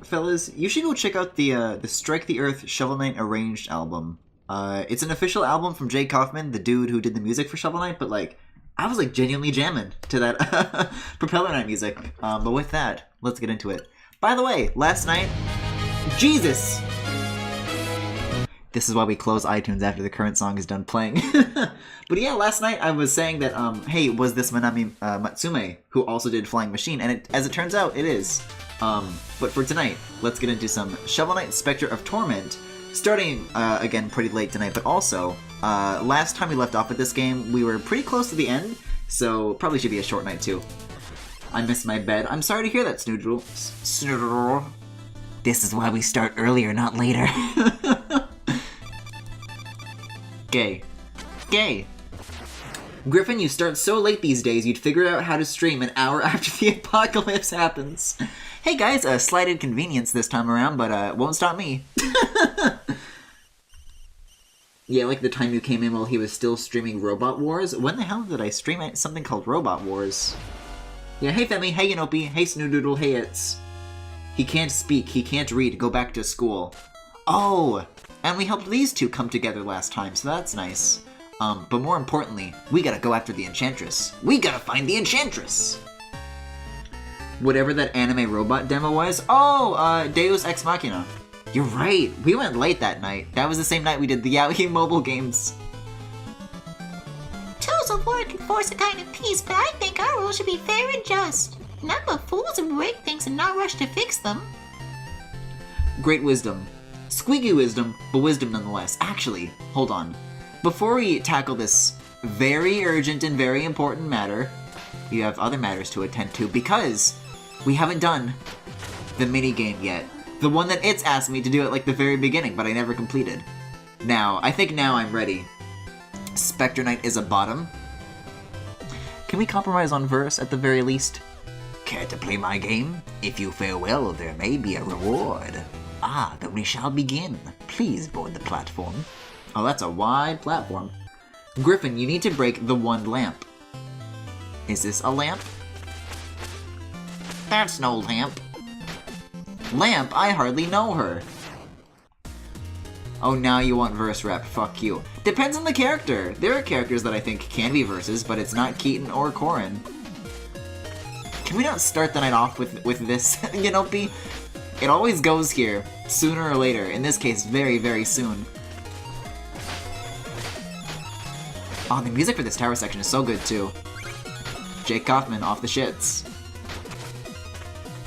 fellas, you should go check out the Strike the Earth Shovel Knight Arranged album. It's an official album from Jay Kaufman, the dude who did the music for Shovel Knight, but like, I was like genuinely jamming to that Propeller Knight music. But with that, let's get into it. By the way, last night, Jesus! This is why we close iTunes after the current song is done playing. But yeah, last night I was saying that, hey, was this Manami Matsume who also did Flying Machine? And as it turns out, it is. But for tonight, let's get into some Shovel Knight Specter of Torment, starting, again, pretty late tonight, but also, last time we left off with this game, we were pretty close to the end, so probably should be a short night too. I missed my bed. I'm sorry to hear that, Snoodle. Snoodle. This is why we start earlier, not later. Gay. Gay. Griffin, you start so late these days, you'd figure out how to stream an hour after the apocalypse happens. Hey guys, a slight inconvenience this time around, but won't stop me. Yeah, like the time you came in while he was still streaming Robot Wars. When the hell did I stream something called Robot Wars? Yeah, hey Femi, hey Yanopi, hey Snoodoodle, hey It's. He can't speak, he can't read, go back to school. Oh, and we helped these two come together last time, so that's nice. But more importantly, we gotta go after the Enchantress. We gotta find the Enchantress! Whatever that anime robot demo was. Oh, Deus Ex Machina. You're right, we went late that night. That was the same night we did the Yaoi mobile games. Tools of war can force a kind of peace, but I think our rules should be fair and just. None but fools who break things and not rush to fix them. Great wisdom. Squeaky wisdom, but wisdom nonetheless. Actually, hold on. Before we tackle this very urgent and very important matter, we have other matters to attend to because we haven't done the minigame yet. The one that It's asked me to do at like the very beginning, but I never completed. Now, I think now I'm ready. Specter Knight is a bottom. Can we compromise on verse at the very least? Care to play my game? If you fare well, there may be a reward. Ah, then we shall begin. Please board the platform. Oh, that's a wide platform. Griffin, you need to break the one lamp. Is this a lamp? That's no lamp. Lamp? I hardly know her. Oh, now you want verse rep. Fuck you. Depends on the character. There are characters that I think can be verses, but it's not Keaton or Corrin. Can we not start the night off with this, Yanopi? It always goes here, sooner or later. In this case, very, very soon. Oh, the music for this tower section is so good, too. Jake Kaufman off the shits.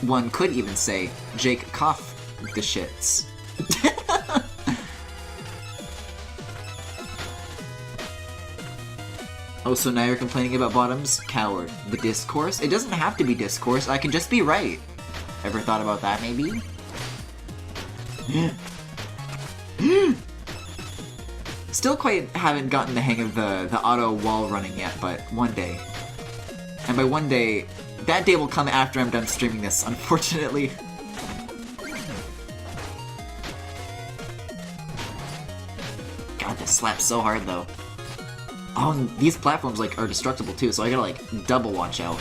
One could even say, Jake Cough the shits. Oh, so now you're complaining about bottoms? Coward. The discourse? It doesn't have to be discourse, I can just be right. Ever thought about that, maybe? Still quite haven't gotten the hang of the auto wall running yet, but one day. And by one day, that day will come after I'm done streaming this, unfortunately. God, this slaps so hard, though. Oh, and these platforms, like, are destructible, too, so I gotta, like, double watch out.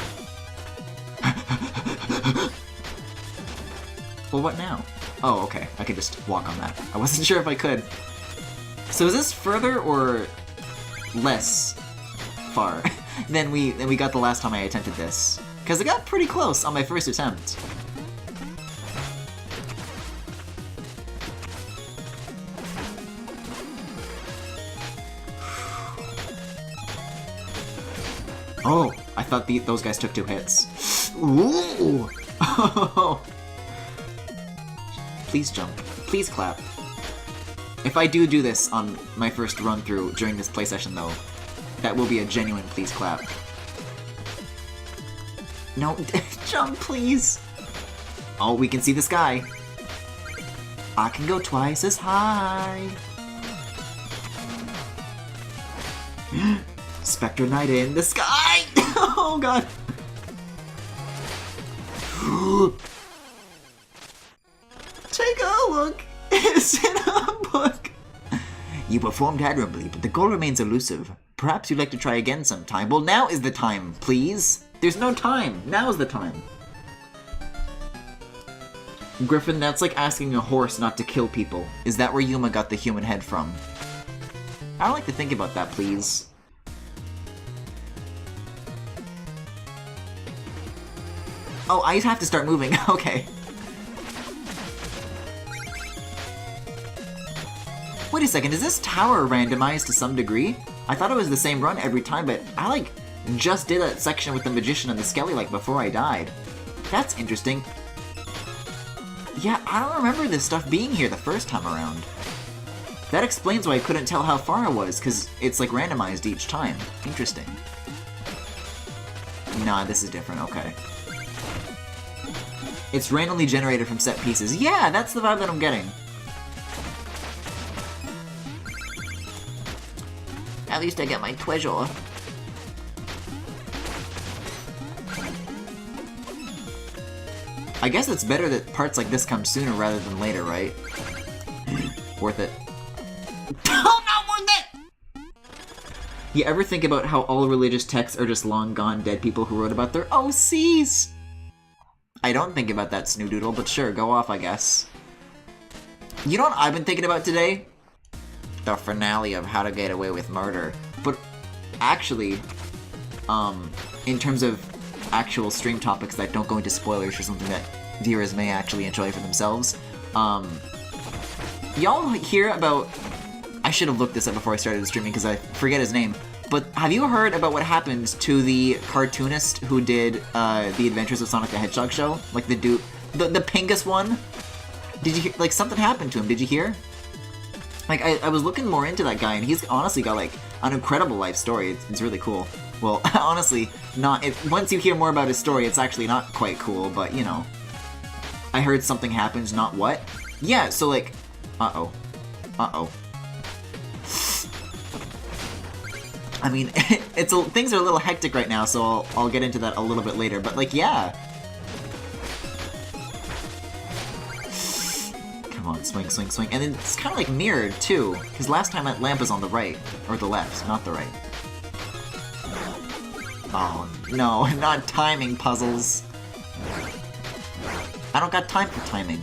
Well, what now? Oh, okay. I could just walk on that. I wasn't sure if I could. So is this further or less far than we got the last time I attempted this? Because I got pretty close on my first attempt. Oh, I thought those guys took 2 hits. Ooh! Please jump. Please clap. If I do this on my first run-through during this play session, though, that will be a genuine please clap. No, jump, please! Oh, we can see the sky. I can go twice as high. Specter Knight in the sky! Oh god! Take a look! It's in a book! You performed admirably, but the goal remains elusive. Perhaps you'd like to try again sometime. Well, now is the time, please! There's no time! Now is the time! Griffin, that's like asking a horse not to kill people. Is that where Yuma got the human head from? I'd like to think about that, please. Oh, I have to start moving. Okay. Wait a second, is this tower randomized to some degree? I thought it was the same run every time, but I, like, just did that section with the Magician and the Skelly, like, before I died. That's interesting. Yeah, I don't remember this stuff being here the first time around. That explains why I couldn't tell how far I was, because it's, like, randomized each time. Interesting. Nah, this is different, okay. It's randomly generated from set pieces. Yeah, that's the vibe that I'm getting. At least I get my treasure. I guess it's better that parts like this come sooner rather than later, right? Worth it. Oh, not worth it! You ever think about how all religious texts are just long gone dead people who wrote about their OCs? I don't think about that, Snoodoodle, but sure, go off, I guess. You know what I've been thinking about today? The finale of How to Get Away with Murder. But actually, in terms of actual stream topics that don't go into spoilers or something that viewers may actually enjoy for themselves, y'all hear about... I should have looked this up before I started streaming because I forget his name. But have you heard about what happened to the cartoonist who did the Adventures of Sonic the Hedgehog show? Like the dude, the Pingus one? Did you hear, like, something happened to him? Did you hear? Like, I was looking more into that guy, and he's honestly got, like, an incredible life story. It's really cool. Well, honestly, not... once you hear more about his story, it's actually not quite cool, but, you know. I heard something happened, not what? Yeah, so, like... Uh-oh. Uh-oh. I mean, things are a little hectic right now, so I'll get into that a little bit later, but, like, yeah. Come on, swing, swing, swing. And it's kind of like mirrored, too, because last time that lamp was on the right, or the left, not the right. Oh, no, not timing puzzles. I don't got time for timing.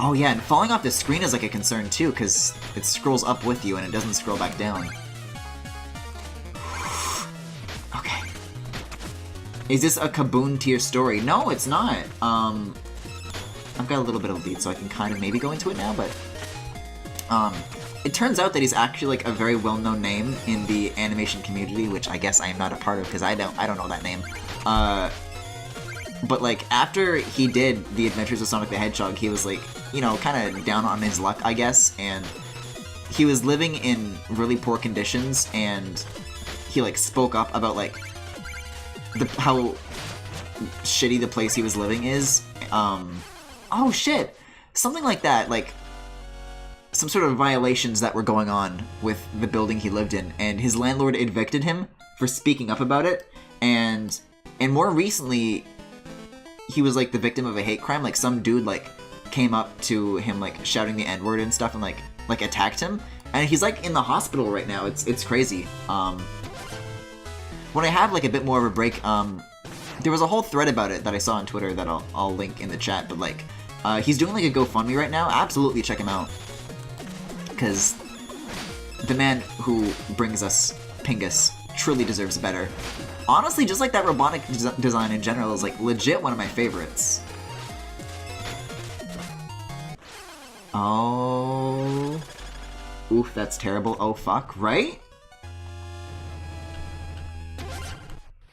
Oh yeah, and falling off the screen is like a concern too, because it scrolls up with you and it doesn't scroll back down. Okay. Is this a Kaboom tier story? No, it's not. I've got a little bit of lead, so I can kind of maybe go into it now, but... it turns out that he's actually like a very well-known name in the animation community, which I guess I am not a part of because I don't know that name. But like after he did the Adventures of Sonic the Hedgehog, he was like, you know, kind of down on his luck, I guess, and he was living in really poor conditions, and he like spoke up about like how shitty the place he was living is. Oh shit, something like that, like some sort of violations that were going on with the building he lived in, and his landlord evicted him for speaking up about it, and more recently, he was like the victim of a hate crime. Like some dude like came up to him like shouting the N-word and stuff and like attacked him, and he's like in the hospital right now. It's crazy. When I have like a bit more of a break, there was a whole thread about it that I saw on Twitter that I'll link in the chat, but like he's doing like a GoFundMe right now. Absolutely check him out, because the man who brings us Pingus truly deserves better. Honestly, just like that robotic design in general is like legit one of my favorites. Oh. Oof, that's terrible. Oh fuck, right?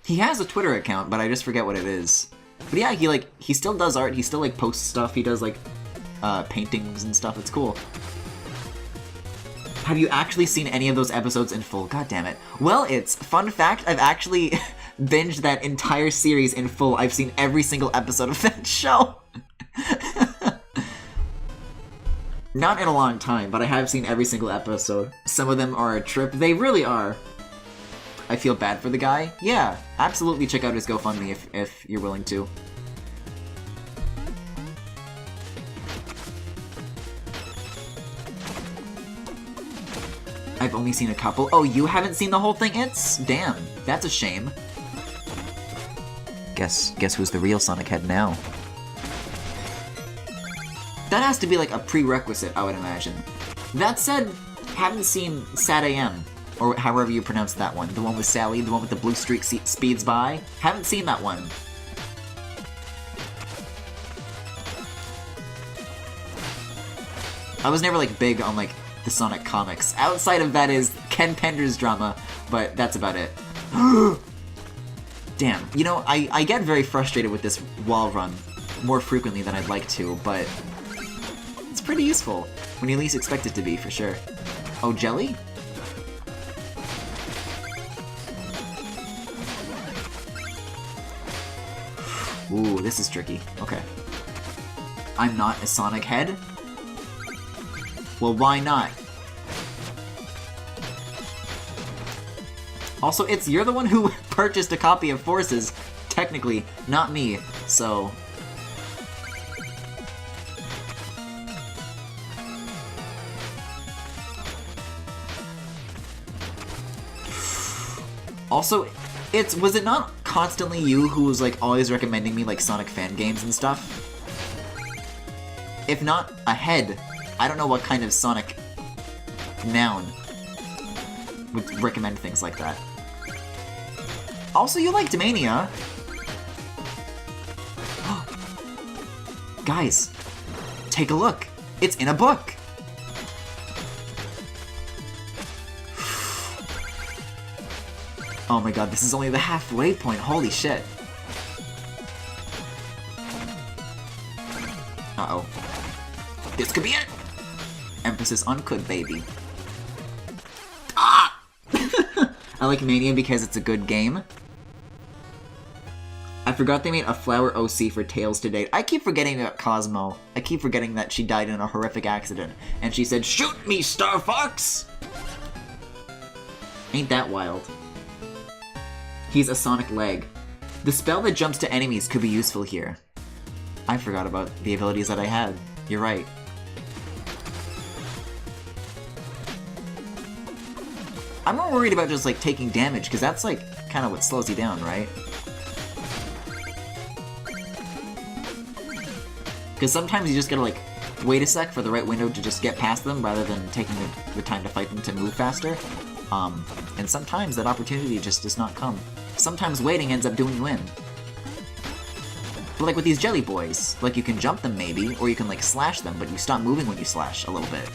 He has a Twitter account, but I just forget what it is. But yeah, he still does art, he still like posts stuff, he does like paintings and stuff, it's cool. Have you actually seen any of those episodes in full? God damn it. Well, it's fun fact, I've actually binged that entire series in full. I've seen every single episode of that show. Not in a long time, but I have seen every single episode. Some of them are a trip. They really are. I feel bad for the guy. Yeah, absolutely check out his GoFundMe if you're willing to. I've only seen a couple. Oh, you haven't seen the whole thing? Damn, that's a shame. Guess who's the real Sonic Head now? That has to be like a prerequisite, I would imagine. That said, haven't seen Sad AM, or however you pronounce that one. The one with Sally, the one with the blue streak speeds by. Haven't seen that one. I was never like big on like the Sonic comics. Outside of that is Ken Pender's drama, but that's about it. Damn, you know, I get very frustrated with this wall run more frequently than I'd like to, but it's pretty useful when you least expect it to be, for sure. Oh, jelly? Ooh, this is tricky. Okay. I'm not a Sonic Head? Well, why not? Also, you're the one who purchased a copy of Forces, technically, not me, so... Also, was it not constantly you who was like always recommending me like Sonic fan games and stuff? If not a head, I don't know what kind of Sonic noun would recommend things like that. Also, you liked Mania. Guys, take a look. It's in a book. Oh my god, this is only the halfway point. Holy shit. Uh-oh. This could be it! Emphasis on could, baby. Ah! I like Mania because it's a good game. I forgot they made a flower OC for Tails to date. I keep forgetting about Cosmo. I keep forgetting that she died in a horrific accident. And she said, "Shoot me, Star Fox!" Ain't that wild. He's a Sonic leg. The spell that jumps to enemies could be useful here. I forgot about the abilities that I had. You're right. I'm not worried about just like taking damage, because that's like kind of what slows you down, right? Because sometimes you just gotta like wait a sec for the right window to just get past them rather than taking the time to fight them to move faster. And sometimes that opportunity just does not come. Sometimes waiting ends up doing you in. But like with these jelly boys, like you can jump them maybe, or you can like slash them, but you stop moving when you slash a little bit.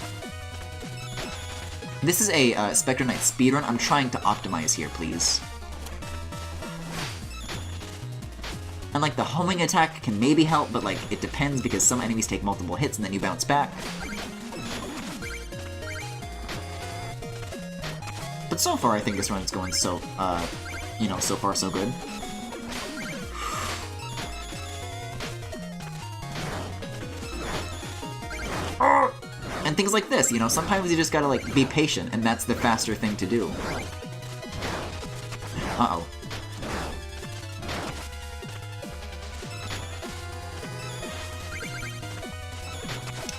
This is a Specter Knight speedrun. I'm trying to optimize here, please. And like the homing attack can maybe help, but like it depends because some enemies take multiple hits and then you bounce back. But so far I think this run is going so, you know, so far so good. And things like this, you know, sometimes you just gotta like be patient and that's the faster thing to do. Uh-oh.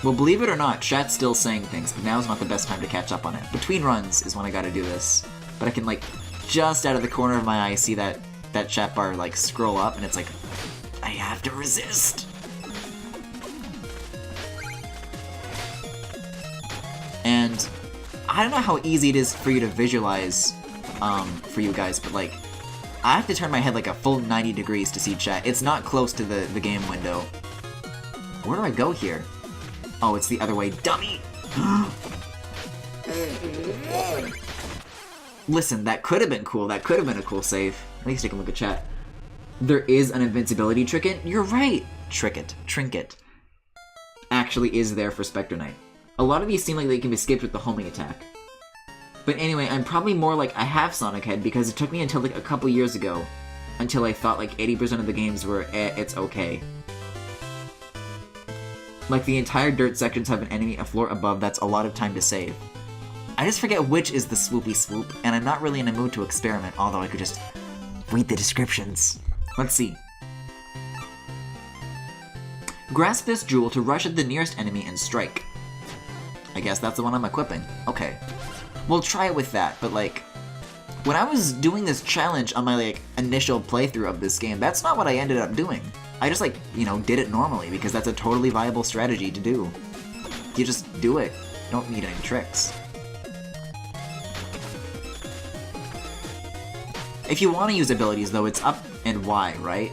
Well, believe it or not, chat's still saying things, but now's not the best time to catch up on it. Between runs is when I gotta do this. But I can, like, just out of the corner of my eye see that chat bar, like, scroll up, and it's like, I have to resist! And I don't know how easy it is for you to visualize, for you guys, but, like, I have to turn my head, like, a full 90 degrees to see chat. It's not close to the game window. Where do I go here? Oh, it's the other way, dummy! Listen, that could have been cool. That could have been a cool save. At least take a look at chat. There is an invincibility trinket. You're right! Trinket. Actually is there for Specter Knight. A lot of these seem like they can be skipped with the homing attack. But anyway, I'm probably more like I have Sonic Head because it took me until like a couple years ago until I thought like 80% of the games were it's okay. Like, the entire dirt sections have an enemy a floor above. That's a lot of time to save. I just forget which is the swoopy swoop, and I'm not really in a mood to experiment, although I could just read the descriptions. Let's see. Grasp this jewel to rush at the nearest enemy and strike. I guess that's the one I'm equipping. Okay. We'll try it with that, but like, when I was doing this challenge on my, like, initial playthrough of this game, that's not what I ended up doing. I just, like, you know, did it normally, because that's a totally viable strategy to do. You just do it. You don't need any tricks. If you want to use abilities, though, it's up and Y, right?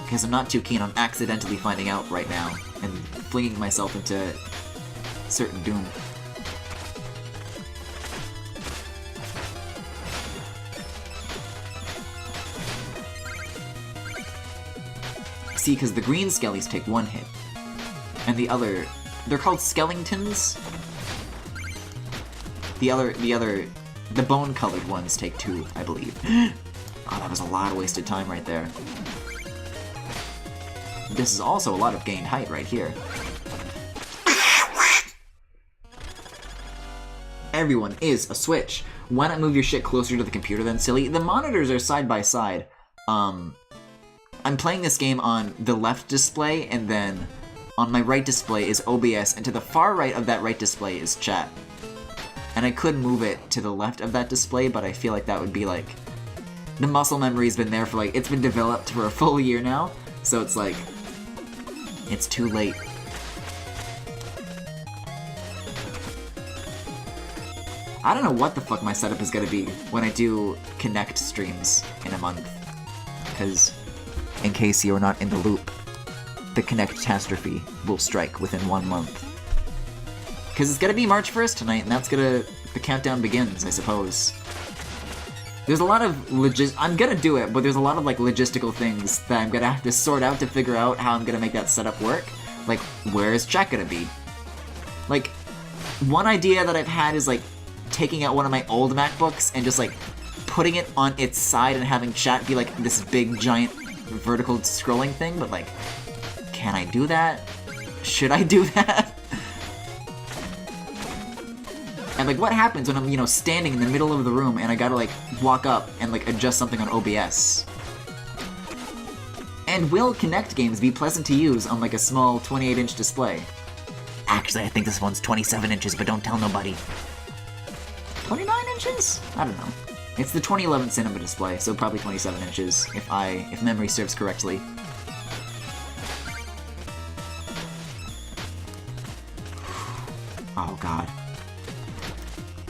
Because I'm not too keen on accidentally finding out right now and flinging myself into certain doom. See, because the green skellies take 1 hit. And the other... they're called skellingtons? The bone-colored ones take 2, I believe. Oh, that was a lot of wasted time right there. This is also a lot of gained height right here. Everyone is a switch. Why not move your shit closer to the computer then, silly? The monitors are side by side. I'm playing this game on the left display, and then on my right display is OBS, and to the far right of that right display is chat. And I could move it to the left of that display, but I feel like that would be like... the muscle memory's been there for like... it's been developed for a full year now, so it's like... it's too late. I don't know what the fuck my setup is gonna be when I do Connect streams in a month. Because, in case you're not in the loop, the Connect catastrophe will strike within 1 month. Because it's gonna be March 1st tonight, and that's gonna... the countdown begins, I suppose. There's a lot of I'm gonna do it, but there's a lot of, like, logistical things that I'm gonna have to sort out to figure out how I'm gonna make that setup work. Like, where is chat gonna be? Like, one idea that I've had is, like, taking out one of my old MacBooks and just, like, putting it on its side and having chat be, like, this big, giant, vertical scrolling thing, but, like, can I do that? Should I do that? And, like, what happens when I'm, you know, standing in the middle of the room and I gotta, like, walk up and, like, adjust something on OBS? And will Kinect games be pleasant to use on, like, a small 28-inch display? Actually, I think this one's 27 inches, but don't tell nobody. 29 inches? I don't know. It's the 2011 cinema display, so probably 27 inches, if memory serves correctly. Oh, God.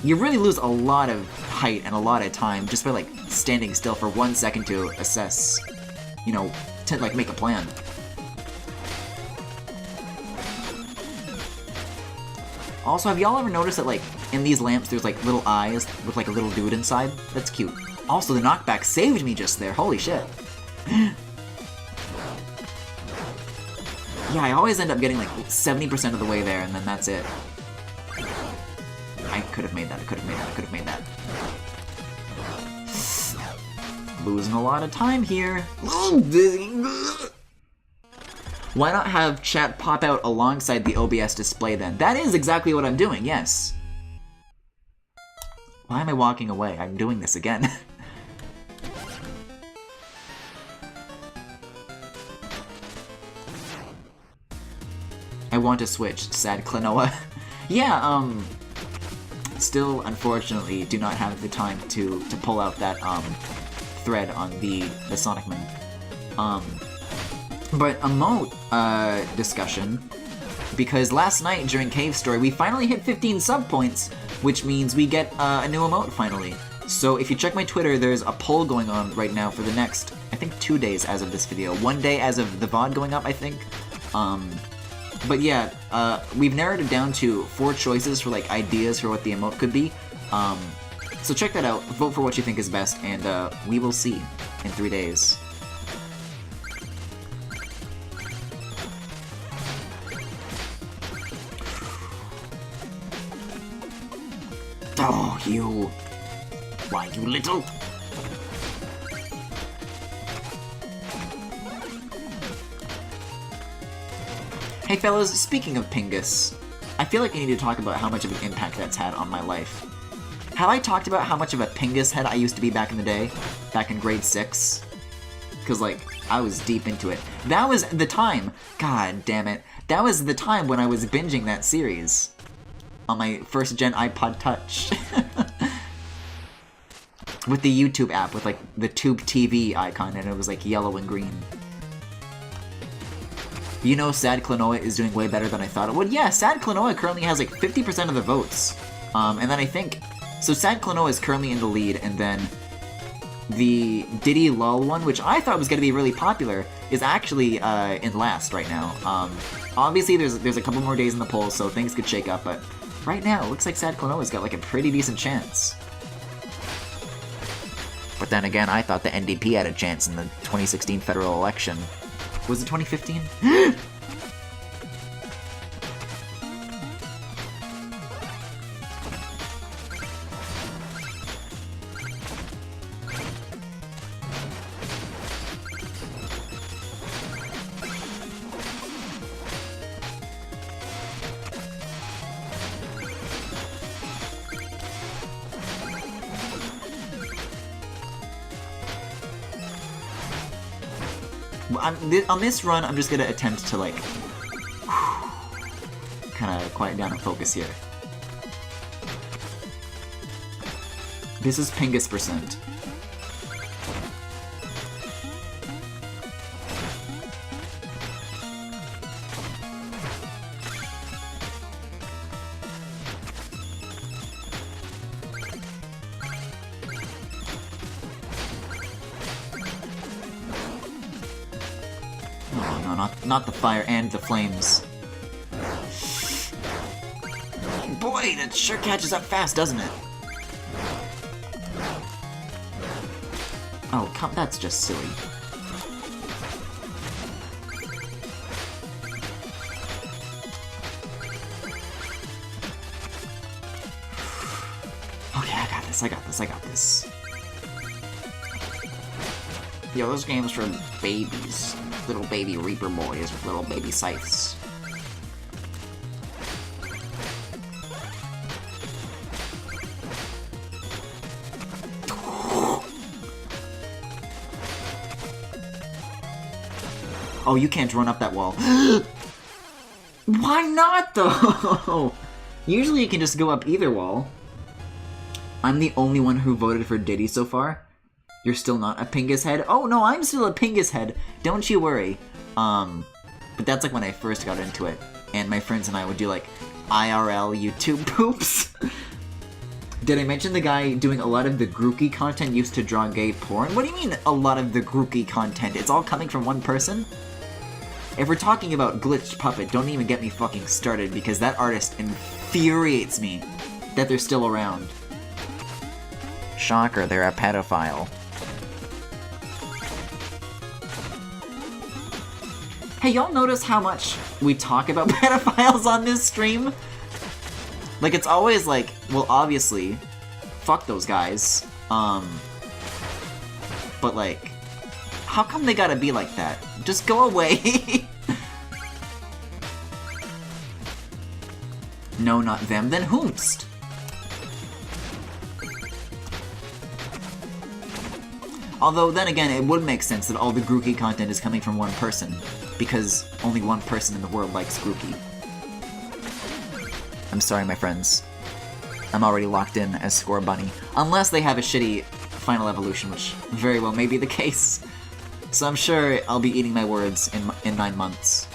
You really lose a lot of height and a lot of time just by, like, standing still for 1 second to assess, you know, to, like, make a plan. Also, have y'all ever noticed that, like, in these lamps there's, like, little eyes with, like, a little dude inside? That's cute. Also, the knockback saved me just there. Holy shit. Yeah, I always end up getting, like, 70% of the way there, and then that's it. I could have made that, I could have made that, I could have made that. Losing a lot of time here. Why not have chat pop out alongside the OBS display then? That is exactly what I'm doing, yes. Why am I walking away? I'm doing this again. I want to switch, sad Klonoa. Yeah, still, unfortunately, do not have the time to pull out that, thread on the Sonicman. But emote, discussion, because last night during Cave Story, we finally hit 15 sub points, which means we get, a new emote finally. So if you check my Twitter, there's a poll going on right now for the next, I think 2 days as of this video. 1 day as of the VOD going up, I think. But yeah, we've narrowed it down to 4 choices for, like, ideas for what the emote could be. So check that out, vote for what you think is best, and we will see in 3 days. Oh, you... Why, you little... Hey fellas, speaking of Pingus, I feel like I need to talk about how much of an impact that's had on my life. Have I talked about how much of a Pingus head I used to be back in the day? Back in grade 6? Because, like, I was deep into it. That was the time, god damn it, that was the time when I was binging that series. on my first gen iPod Touch. With the YouTube app, with like the Tube TV icon, and it was like yellow and green. You know, Sad Klonoa is doing way better than I thought it would. Yeah, Sad Klonoa currently has like 50% of the votes. And then I think... So Sad Klonoa is currently in the lead, and then the Diddy Lull one, which I thought was going to be really popular, is actually in last right now. Obviously, there's a couple more days in the polls, so things could shake up, but right now, it looks like Sad Klonoa's got like a pretty decent chance. But then again, I thought the NDP had a chance in the 2016 federal election. Was it 2015? On this run, I'm just gonna attempt to, like, kind of quiet down and focus here. This is Pingus %. Not the fire and the flames. Boy, that sure catches up fast, doesn't it? Oh, come, that's just silly. Okay, I got this. Yo, those games for babies. Little baby Reaper boys with little baby scythes. Oh, you can't run up that wall. Why not, though? Usually you can just go up either wall. I'm the only one who voted for Diddy so far. You're still not a Pingus head? Oh, no, I'm still a Pingus head. Don't you worry. But that's like when I first got into it. And my friends and I would do like IRL YouTube poops. Did I mention the guy doing a lot of the Grookey content used to draw gay porn? What do you mean, a lot of the Grookey content? It's all coming from one person? If we're talking about Glitched Puppet, don't even get me fucking started, because that artist infuriates me that they're still around. Shocker, they're a pedophile. Hey, y'all notice how much we talk about pedophiles on this stream? Like, it's always like, well, obviously, fuck those guys. But like, how come they gotta be like that? Just go away. No, not them, then whomst? Although, then again, it would make sense that all the Grookey content is coming from one person, because only one person in the world likes Grookey. I'm sorry, my friends. I'm already locked in as Score Bunny. Unless they have a shitty final evolution, which very well may be the case. So I'm sure I'll be eating my words in 9 months,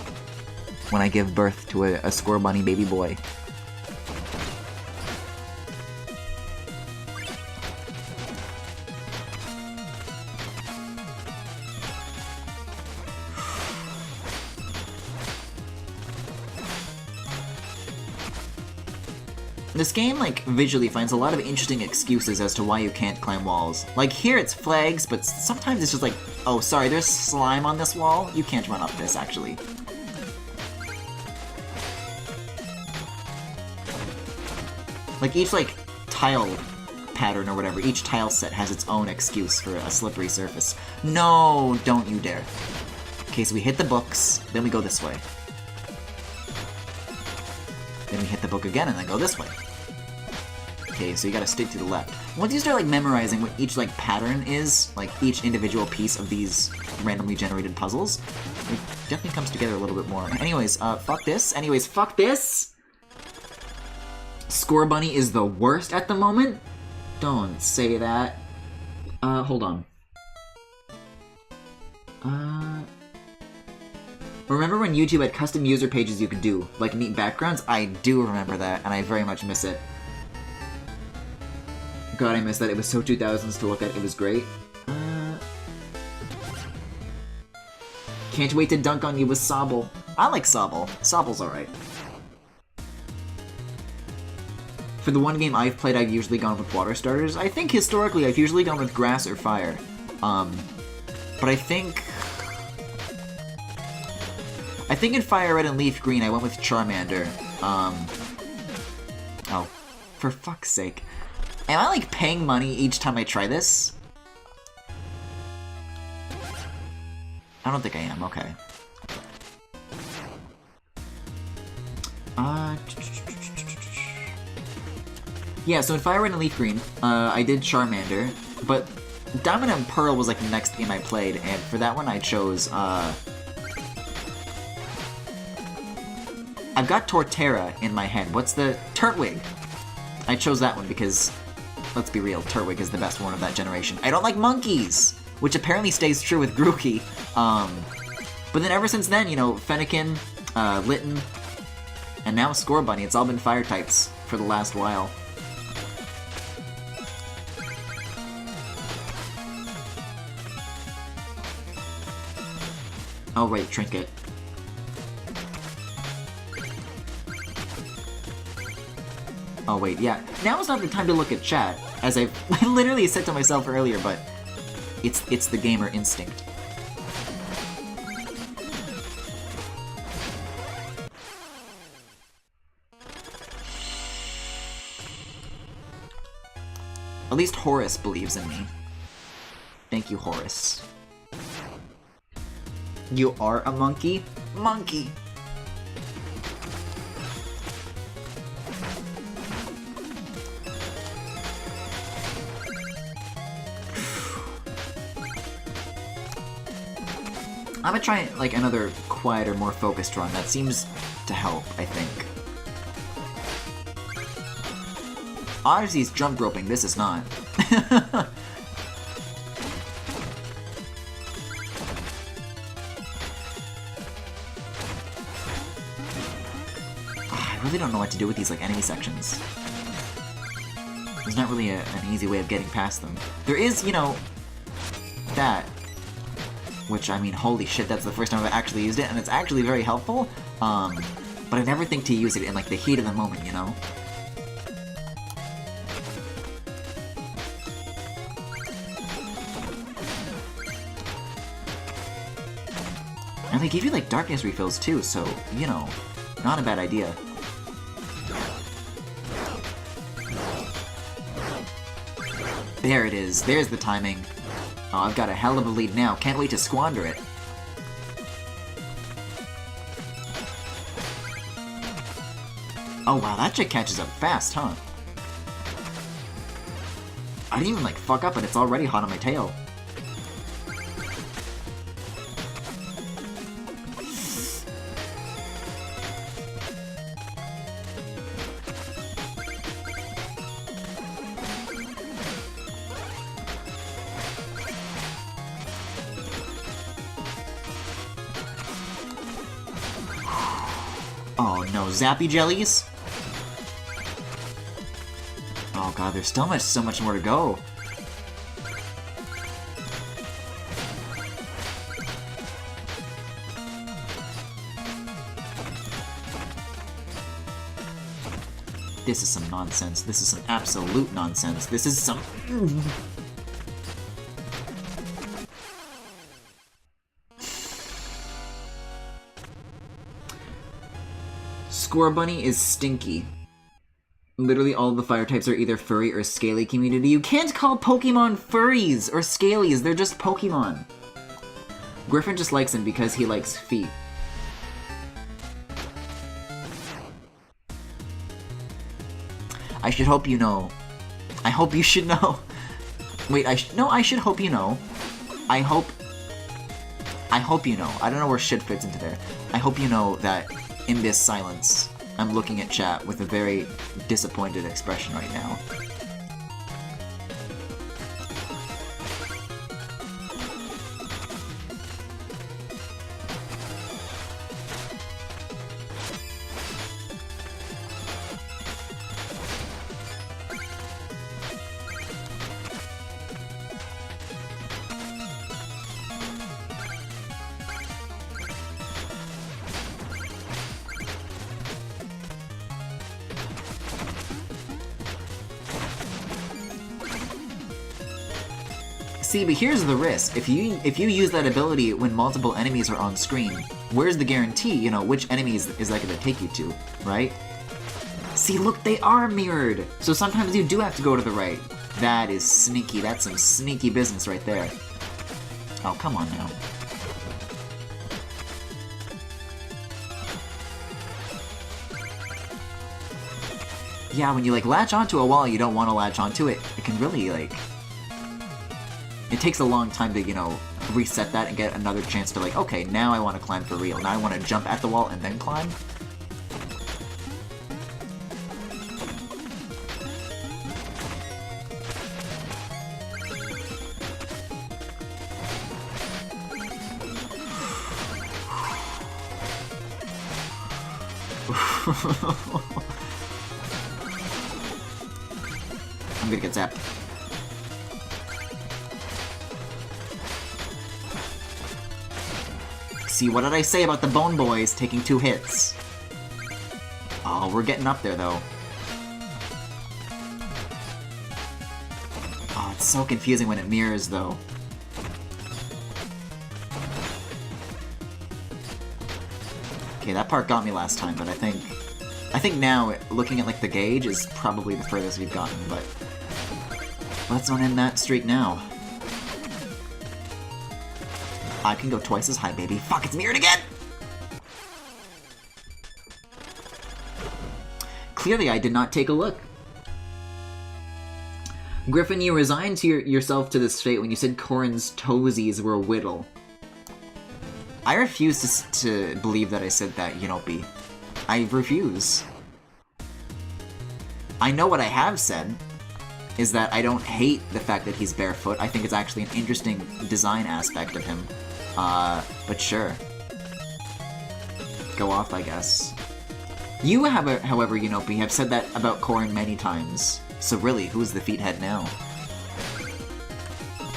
when I give birth to a Score Bunny baby boy. This game, like, visually finds a lot of interesting excuses as to why you can't climb walls. Like, here it's flags, but sometimes it's just like, oh, sorry, there's slime on this wall? You can't run up this, actually. Like, each, like, tile pattern or whatever, each tile set has its own excuse for a slippery surface. No, don't you dare. Okay, so we hit the books, then we go this way. Then we hit the book again and then go this way. Okay, so you gotta stick to the left. Once you start, like, memorizing what each, like, pattern is, like, each individual piece of these randomly generated puzzles, it definitely comes together a little bit more. Anyways, fuck this. Anyways, fuck this! Score Bunny is the worst at the moment? Don't say that. Hold on. Remember when YouTube had custom user pages you could do, like neat backgrounds? I do remember that, and I very much miss it. God, I miss that. It was so 2000s to look at. It was great. Can't wait to dunk on you with Sobble. I like Sobble. Sobble's alright. For the one game I've played, I've usually gone with water starters. I think historically I've usually gone with grass or fire. But I think in Fire Red and Leaf Green I went with Charmander. Oh, for fuck's sake. Am I, like, paying money each time I try this? I don't think I am, okay. Yeah, so in Fire Red and Leaf Green, I did Charmander, but Diamond and Pearl was, like, the next game I played, and for that one I chose, I've got Torterra in my head. What's the... Turtwig! I chose that one because, let's be real, Turtwig is the best one of that generation. I don't like monkeys! Which apparently stays true with Grookey. But then ever since then, you know, Fennekin, Litten, and now Score Bunny, it's all been fire types for the last while. Oh right, Trinket. Oh wait, yeah. Now is not the time to look at chat, as I literally said to myself earlier, but it's the gamer instinct. At least Horace believes in me. Thank you, Horace. You are a monkey? Monkey! I'm gonna try, like, another quieter, more focused run. That seems to help, I think. Odyssey's jump roping, this is not. I really don't know what to do with these, like, enemy sections. There's not really an easy way of getting past them. There is, you know, that. Which, I mean, holy shit, that's the first time I've actually used it, and it's actually very helpful, but I never think to use it in, like, the heat of the moment, you know? And they give you, like, darkness refills, too, so, you know, not a bad idea. There it is, there's the timing. Oh, I've got a hell of a lead now. Can't wait to squander it. Oh wow, that chick catches up fast, huh? I didn't even, like, fuck up and it's already hot on my tail. Oh no, Zappy Jellies? Oh god, there's still so much more to go. This is some nonsense. This is some absolute nonsense. This is some... Score Bunny is stinky. Literally all of the fire types are either furry or scaly community. You can't call Pokemon furries or scalies, they're just Pokemon. Griffin just likes him because he likes feet. I should hope you know. I hope you should know. Wait, I should hope you know. I hope you know. I don't know where shit fits into there. I hope you know that in this silence, I'm looking at chat with a very disappointed expression right now. See, but here's the risk. If you use that ability when multiple enemies are on screen, where's the guarantee, you know, which enemies is that going to take you to, right? See, look, they are mirrored! So sometimes you do have to go to the right. That is sneaky. That's some sneaky business right there. Oh, come on now. Yeah, when you, like, latch onto a wall you don't want to latch onto it, it can really, like... It takes a long time to, you know, reset that and get another chance to, like, okay, now I want to climb for real. Now I want to jump at the wall and then climb. I'm gonna get zapped. See, what did I say about the Bone Boys taking 2 hits? Oh, we're getting up there, though. Oh, it's so confusing when it mirrors, though. Okay, that part got me last time, but I think now, looking at, like, the gauge is probably the furthest we've gotten, but... let's not end that streak now. I can go twice as high, baby. Fuck, it's mirrored again! Clearly, I did not take a look. Griffin, you resigned to yourself to this fate when you said Corrin's toesies were a whittle. I refuse to believe that I said that, Yanopi. I refuse. I know what I have said, is that I don't hate the fact that he's barefoot. I think it's actually an interesting design aspect of him. But sure. Go off, I guess. You, however, Yanopi, have said that about Corrin many times. So really, who's the feethead now?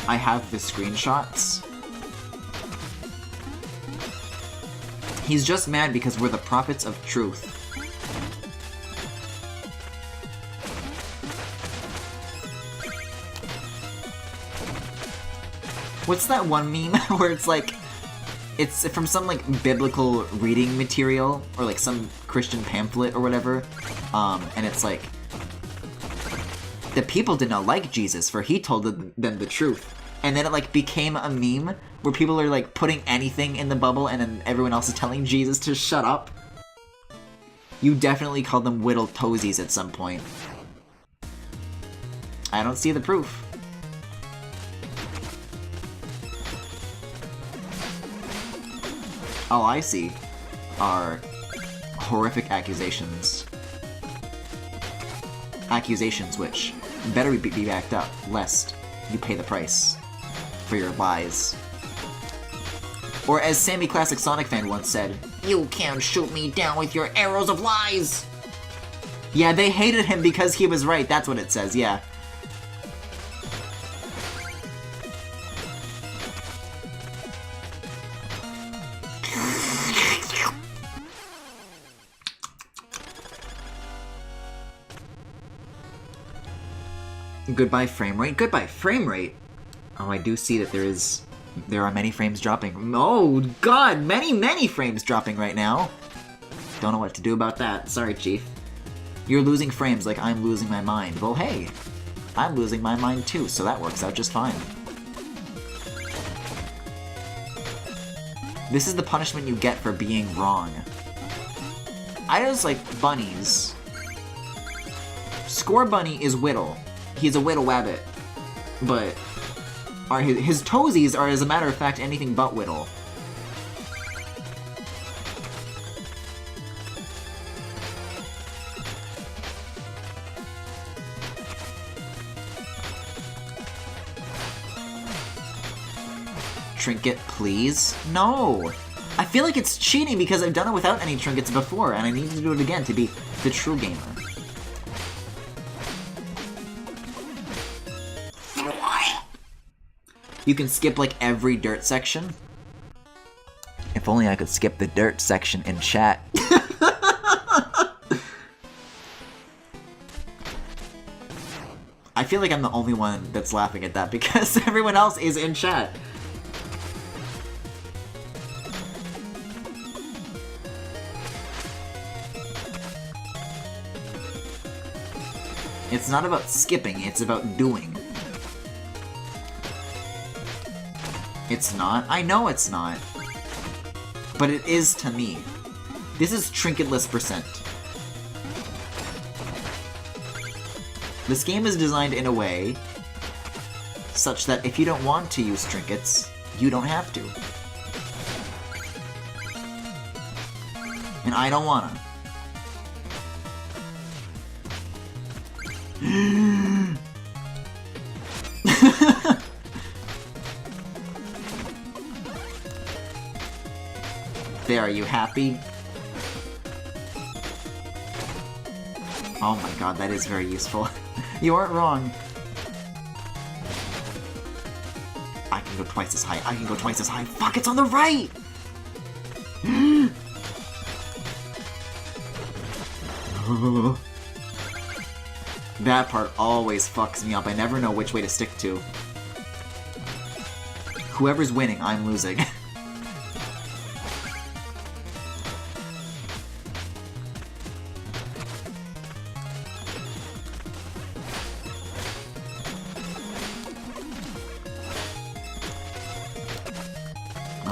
I have the screenshots. He's just mad because we're the prophets of truth. What's that one meme where it's like, it's from some like biblical reading material or like some Christian pamphlet or whatever, and it's like, the people did not like Jesus for he told them the truth. And then it like became a meme where people are like putting anything in the bubble and then everyone else is telling Jesus to shut up. You definitely called them whittled toesies at some point. I don't see the proof. All I see are horrific accusations. Accusations which better be backed up, lest you pay the price for your lies. Or as Sammy Classic Sonic fan once said, "You can't shoot me down with your arrows of lies!" Yeah, they hated him because he was right, that's what it says, yeah. Goodbye frame rate? Goodbye frame rate? Oh, I do see that there are many frames dropping. Oh god, many frames dropping right now. Don't know what to do about that. Sorry, Chief. You're losing frames like I'm losing my mind. Well, hey, I'm losing my mind too, so that works out just fine. This is the punishment you get for being wrong. I just like bunnies. Score Bunny is Whittle. He's a Whittle Wabbit. But his toesies are, as a matter of fact, anything but Whittle. trinket, please? No! I feel like it's cheating because I've done it without any trinkets before, and I need to do it again to be the true gamer. You can skip, like, every dirt section. If only I could skip the dirt section in chat. I feel like I'm the only one that's laughing at that because everyone else is in chat. It's not about skipping, it's about doing. It's not? I know it's not. But it is to me. This is trinketless percent. This game is designed in a way such that if you don't want to use trinkets, you don't have to. And I don't wanna. There, are you happy? Oh my god, that is very useful. You aren't wrong. I can go twice as high. I can go twice as high. Fuck, it's on the right! That part always fucks me up. I never know which way to stick to. Whoever's winning, I'm losing.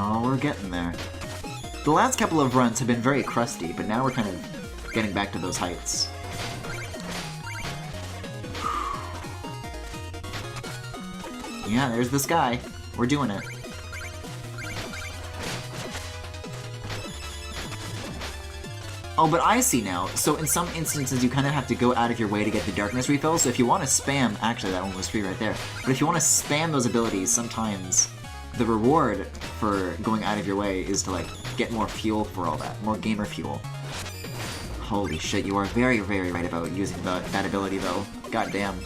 Oh, we're getting there. The last couple of runs have been very crusty, but now we're kind of getting back to those heights. Yeah, there's this guy. We're doing it. Oh, but I see now. So in some instances, you kind of have to go out of your way to get the darkness refill. So if you want to spam... Actually, that one was free right there. But if you want to spam those abilities, sometimes the reward for going out of your way is to, like, get more fuel for all that. More gamer fuel. Holy shit, you are very, very right about using that ability, though. Goddamn.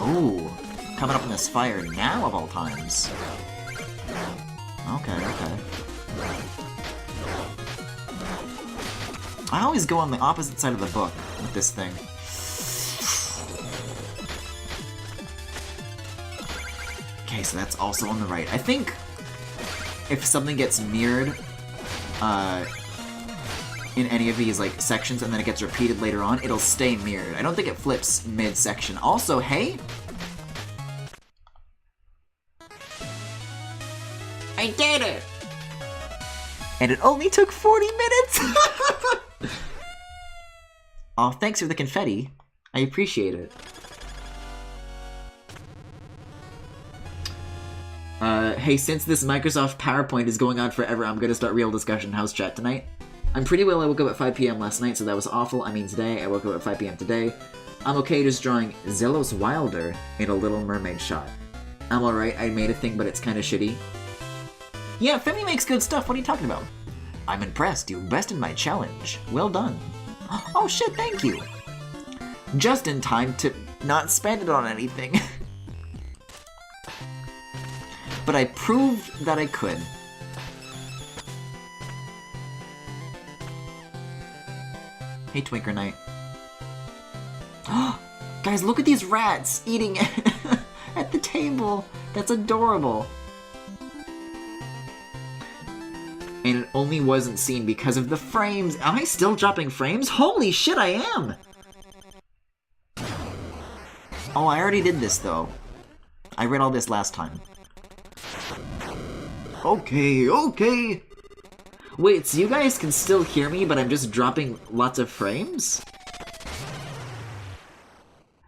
Ooh, coming up in this fire now of all times. Okay, okay. I always go on the opposite side of the book with this thing. Okay, so that's also on the right. I think if something gets mirrored in any of these like sections and then it gets repeated later on, it'll stay mirrored. I don't think it flips mid-section. Also, hey? I did it! And it only took 40 minutes! Oh, thanks for the confetti. I appreciate it. Hey, since this Microsoft PowerPoint is going on forever, I'm gonna start real discussion house chat tonight. I'm pretty well. I woke up at 5 p.m. last night, so that was awful. I mean today, I woke up at 5 p.m. today. I'm okay just drawing Zelos Wilder in a Little Mermaid shot. I'm alright, I made a thing, but it's kinda shitty. Yeah, Femi makes good stuff, what are you talking about? I'm impressed, you bested my challenge. Well done. Oh shit, thank you! Just in time to not spend it on anything. But I proved that I could. Hey, Twinker Knight. Guys, look at these rats eating at the table. That's adorable. And it only wasn't seen because of the frames. Am I still dropping frames? Holy shit, I am! Oh, I already did this, though. I read all this last time. Okay, okay! Wait, so you guys can still hear me, but I'm just dropping lots of frames?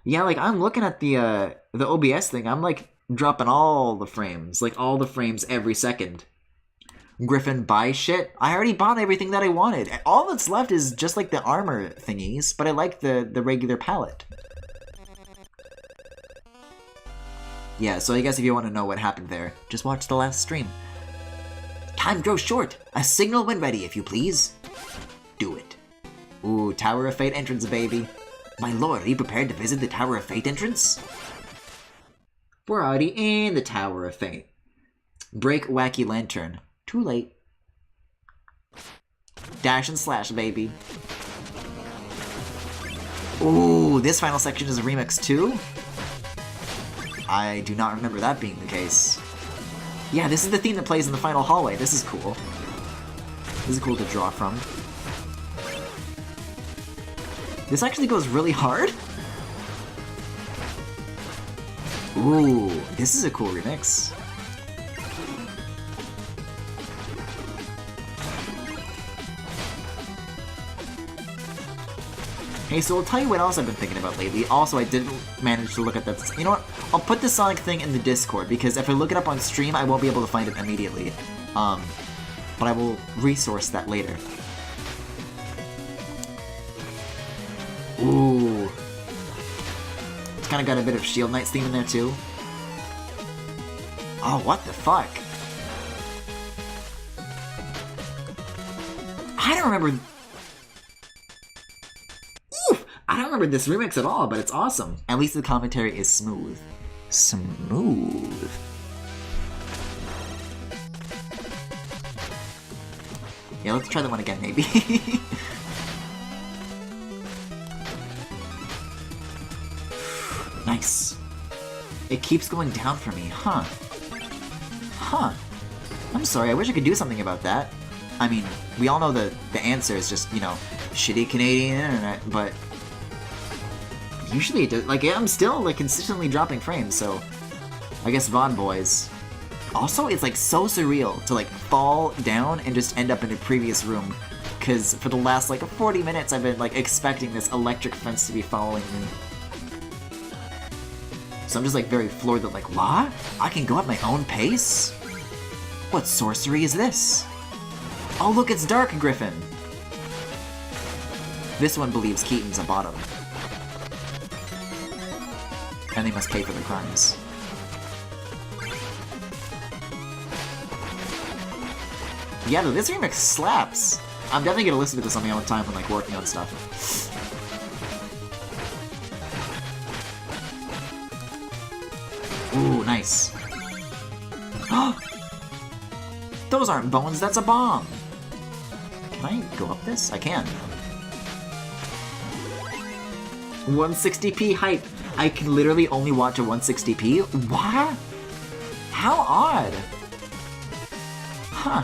Yeah, like, I'm looking at the OBS thing, I'm, like, dropping all the frames. Like, all the frames every second. Griffin, buy shit? I already bought everything that I wanted. All that's left is just, like, the armor thingies, but I like the regular palette. Yeah, so I guess if you want to know what happened there, just watch the last stream. Time grows short. A signal when ready, if you please. Do it. Ooh, Tower of Fate entrance, baby. My lord, are you prepared to visit the Tower of Fate entrance? We're already in the Tower of Fate. Break Wacky Lantern. Too late. Dash and slash, baby. Ooh, this final section is a remix too? I do not remember that being the case. Yeah, this is the theme that plays in the final hallway. This is cool. This is cool to draw from. This actually goes really hard? Ooh, this is a cool remix. Hey, so I'll tell you what else I've been thinking about lately. Also, I didn't manage to look at that. You know what? I'll put the Sonic thing in the Discord, because if I look it up on stream, I won't be able to find it immediately. But I will resource that later. Ooh. It's kind of got a bit of Shield Knight's theme in there, too. Oh, what the fuck? I don't remember... I don't remember this remix at all, but it's awesome. At least the commentary is smooth. Smooth. Yeah, let's try that one again, maybe. Nice. It keeps going down for me, huh? Huh. I'm sorry, I wish I could do something about that. I mean, we all know the answer is just, you know, shitty Canadian internet, but... usually it does, like, I'm still, like, consistently dropping frames, so... I guess VOD boys. Also, it's, like, so surreal to, like, fall down and just end up in a previous room. Because for the last, like, 40 minutes, I've been, like, expecting this electric fence to be following me. So I'm just, like, very floored that, like, what? I can go at my own pace? What sorcery is this? Oh, look, it's Dark Griffin! This one believes Keaton's a bottom. And they must pay for their crimes. Yeah, though, this remix slaps! I'm definitely gonna listen to this on my own time when, like, working on stuff. Ooh, nice. Those aren't bones, that's a bomb! Can I go up this? I can. 160p hype! I can literally only watch a 160p? What? How odd! Huh.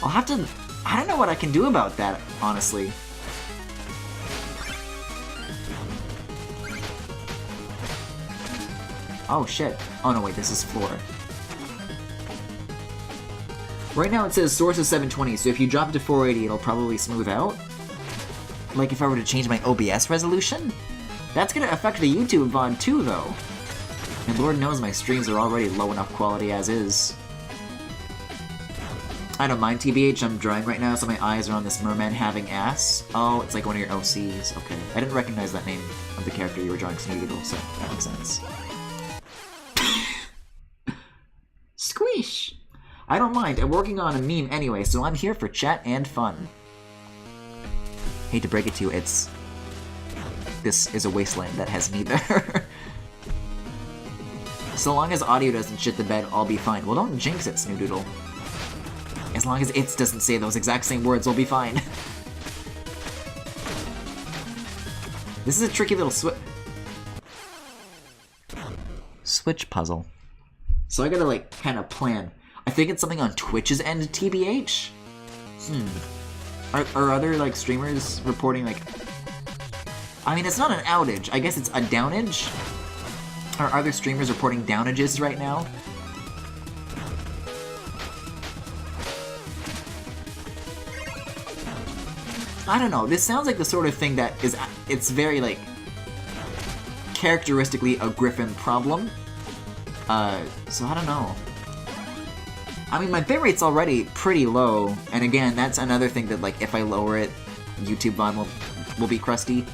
I'll have to... I don't know what I can do about that, honestly. Oh shit. Oh no, wait, this is floor. Right now it says source is 720, so if you drop it to 480, it'll probably smooth out. Like if I were to change my OBS resolution? That's gonna affect the YouTube VOD too, though. And Lord knows my streams are already low enough quality as is. I don't mind, TBH, I'm drawing right now, so my eyes are on this merman having ass. Oh, it's like one of your OCs. Okay. I didn't recognize that name of the character you were drawing, Snoodle, so that makes sense. Squish! I don't mind, I'm working on a meme anyway, so I'm here for chat and fun. Hate to break it to you, this is a wasteland that has neither. So long as audio doesn't shit the bed, I'll be fine. Well, don't jinx it, Snoodoodle. As long as it doesn't say those exact same words, we'll be fine. This is a tricky little switch puzzle. So I gotta, like, kind of plan. I think it's something on Twitch's end, TBH? Are other, like, streamers reporting, like... I mean, it's not an outage. I guess it's a downage? Are other streamers reporting downages right now? I don't know. This sounds like the sort of thing that is... It's very, like... characteristically a Griffin problem. So I don't know. I mean, my bitrate's already pretty low, and again, that's another thing that, like, if I lower it, YouTube VOD will be crusty.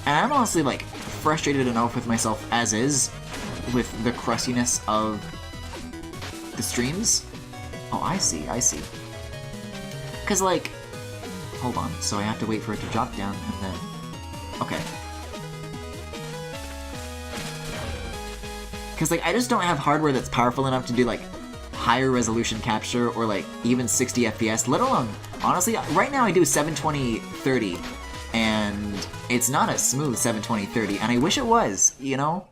And I'm honestly, like, frustrated enough with myself as is. with the crustiness of the streams. Oh, I see, I see. Because, like... Hold on, so I have to wait for it to drop down, and then... Okay. Because, like, I just don't have hardware that's powerful enough to do, like, higher resolution capture or, like, even 60 FPS, let alone... Honestly, right now I do 720-30, and it's not a smooth 720-30, and I wish it was, you know?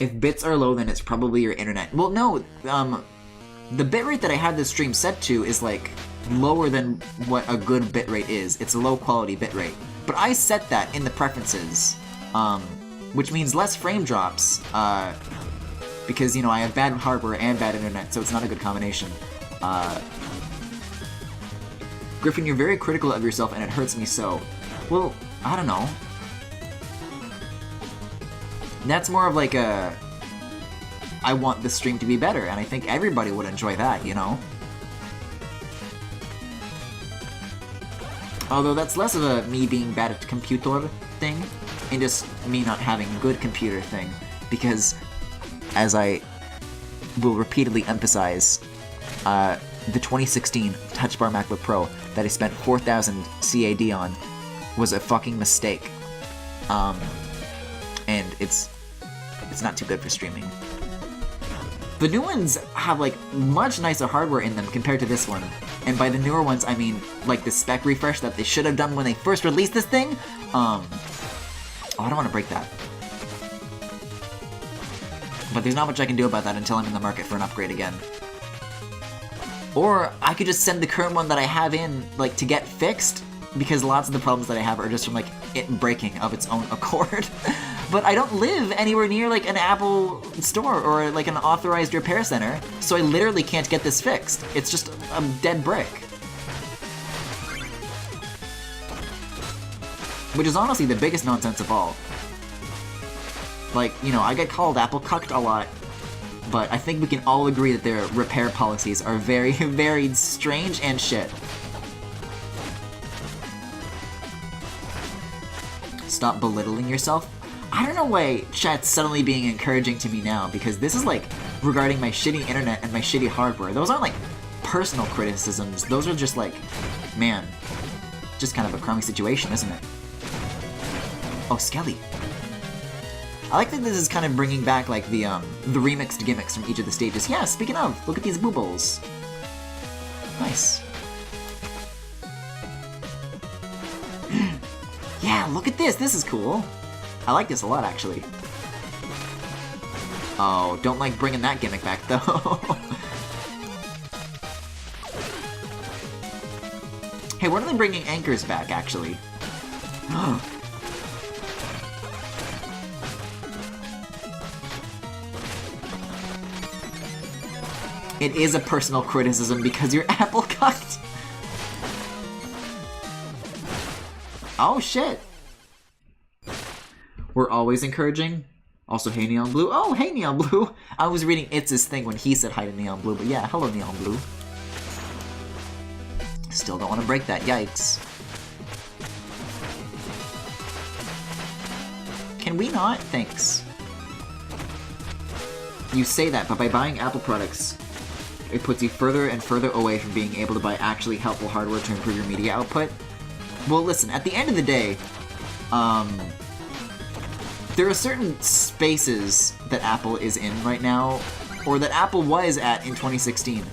If bits are low, then it's probably your internet. Well, no, the bitrate that I have this stream set to is, like, lower than what a good bitrate is. It's a low-quality bitrate. But I set that in the preferences, which means less frame drops, because, you know, I have bad hardware and bad internet, so it's not a good combination. Griffin, you're very critical of yourself, and it hurts me so. Well, I don't know. That's more of like a... I want the stream to be better, and I think everybody would enjoy that, you know? Although that's less of a me being bad at computer thing, and just me not having good computer thing, because, as I will repeatedly emphasize, the 2016 Touch Bar MacBook Pro that I spent 4,000 CAD on was a fucking mistake. And it's not too good for streaming. The new ones have, like, much nicer hardware in them compared to this one. And by the newer ones, I mean, like, the spec refresh that they should have done when they first released this thing. Oh, I don't want to break that. But there's not much I can do about that until I'm in the market for an upgrade again. Or I could just send the current one that I have in, like, to get fixed, because lots of the problems that I have are just from, like, it breaking of its own accord. But I don't live anywhere near, like, an Apple store or, like, an authorized repair center, so I literally can't get this fixed. It's just a dead brick. Which is honestly the biggest nonsense of all. Like, you know, I get called Apple cucked a lot, but I think we can all agree that their repair policies are very, very strange and shit. Stop belittling yourself. I don't know why chat's suddenly being encouraging to me now, because this is, like, regarding my shitty internet and my shitty hardware. Those aren't, like, personal criticisms. Those are just, like, man, just kind of a crummy situation, isn't it? Oh, Skelly. I like that this is kind of bringing back, like, the remixed gimmicks from each of the stages. Yeah, speaking of, look at these boobles. Nice. Yeah, look at this. This is cool. I like this a lot, actually. Oh, don't like bringing that gimmick back, though. Hey, when are they bringing anchors back, actually? It is a personal criticism because you're apple cucked. Oh, shit. We're always encouraging. Also, hey, Neon Blue. Oh, hey, Neon Blue. I was reading It's' thing when he said hi to Neon Blue, but yeah, hello, Neon Blue. Still don't want to break that. Yikes. Can we not? Thanks. You say that, but by buying Apple products, it puts you further and further away from being able to buy actually helpful hardware to improve your media output. Well, listen, at the end of the day, there are certain spaces that Apple is in right now, or that Apple was at in 2016,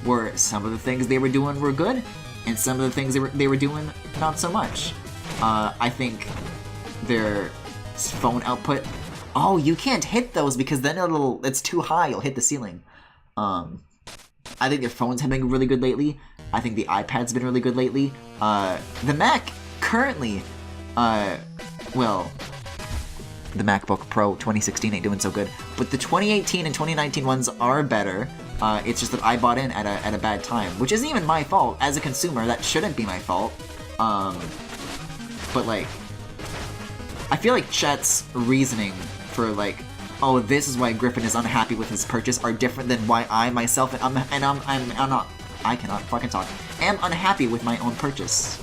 where some of the things they were doing were good, and some of the things they were doing not so much. I think their phone output... Oh, you can't hit those because then it's too high, you'll hit the ceiling. I think their phones have been really good lately. I think the iPad's been really good lately. The Mac, currently, well, the MacBook Pro 2016 ain't doing so good, but the 2018 and 2019 ones are better. It's just that I bought in at a bad time, which isn't even my fault. As a consumer, that shouldn't be my fault. But, like, I feel like chat's reasoning for, like, oh, this is why Griffin is unhappy with his purchase are different than why I myself I'm not, I cannot fucking talk, am unhappy with my own purchase.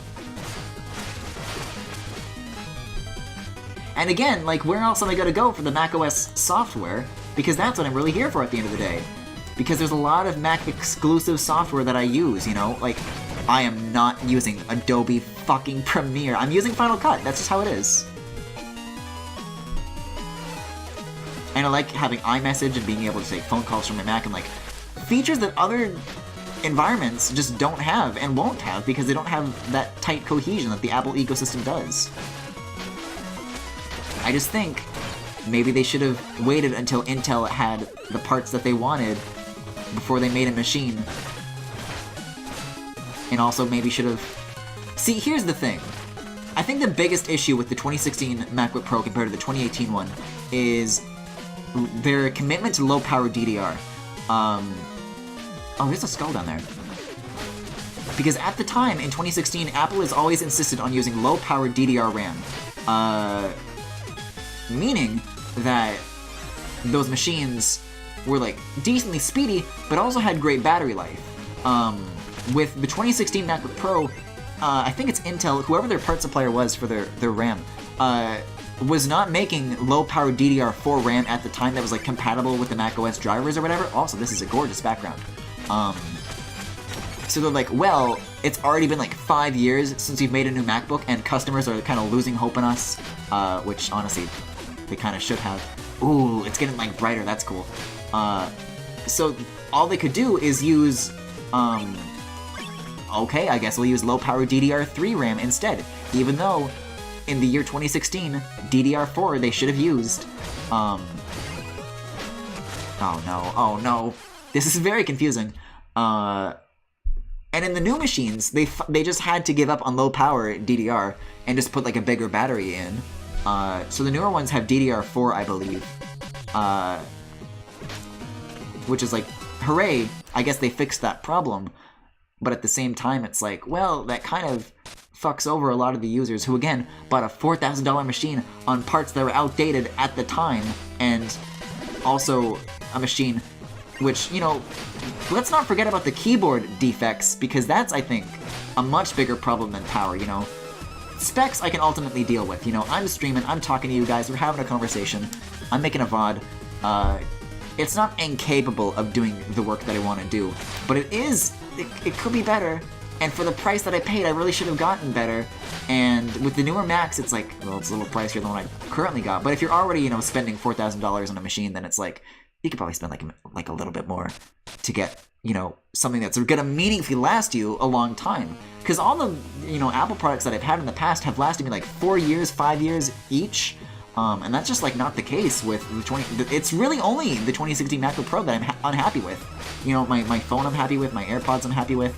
And again, like, where else am I gonna go for the macOS software? Because that's what I'm really here for at the end of the day. Because there's a lot of Mac exclusive software that I use, you know? Like, I am not using Adobe fucking Premiere. I'm using Final Cut. That's just how it is. And I like having iMessage and being able to take phone calls from my Mac and, like, features that other environments just don't have and won't have because they don't have that tight cohesion that the Apple ecosystem does. I just think maybe they should have waited until Intel had the parts that they wanted before they made a machine. And also maybe should have... See, here's the thing. I think the biggest issue with the 2016 MacBook Pro compared to the 2018 one is their commitment to low-power DDR. Oh, there's a skull down there. Because at the time, in 2016, Apple has always insisted on using low-power DDR RAM. Meaning that those machines were, like, decently speedy, but also had great battery life. With the 2016 MacBook Pro, I think it's Intel, whoever their part supplier was for their RAM, was not making low-power DDR4 RAM at the time that was, like, compatible with the macOS drivers or whatever. Also, this is a gorgeous background. So they're like, well, it's already been like 5 years since we've made a new MacBook, and customers are kind of losing hope in us, which honestly, they kind of should have. Ooh, it's getting like brighter, that's cool. So all they could do is use, okay, I guess we'll use low-power DDR3 RAM instead, even though in the year 2016, DDR4 they should have used. Oh no. This is very confusing. And in the new machines, they just had to give up on low-power DDR and just put like a bigger battery in. So the newer ones have DDR4, I believe. Which is like, hooray, I guess they fixed that problem. But at the same time, it's like, well, that kind of fucks over a lot of the users who, again, bought a $4,000 machine on parts that were outdated at the time, and also a machine which, you know, let's not forget about the keyboard defects, because that's, I think, a much bigger problem than power, you know? Specs I can ultimately deal with, you know, I'm streaming, I'm talking to you guys, we're having a conversation, I'm making a VOD, it's not incapable of doing the work that I want to do, but it could be better, and for the price that I paid, I really should have gotten better, and with the newer Macs, it's like, well, it's a little pricier than what I currently got, but if you're already, you know, spending $4,000 on a machine, then it's like, you could probably spend like a little bit more to get, you know, something that's gonna meaningfully last you a long time. Because all the, you know, Apple products that I've had in the past have lasted me like 4 years, 5 years each. And that's just like not the case with the it's really only the 2016 MacBook Pro that I'm unhappy with. You know, my phone I'm happy with, my AirPods I'm happy with.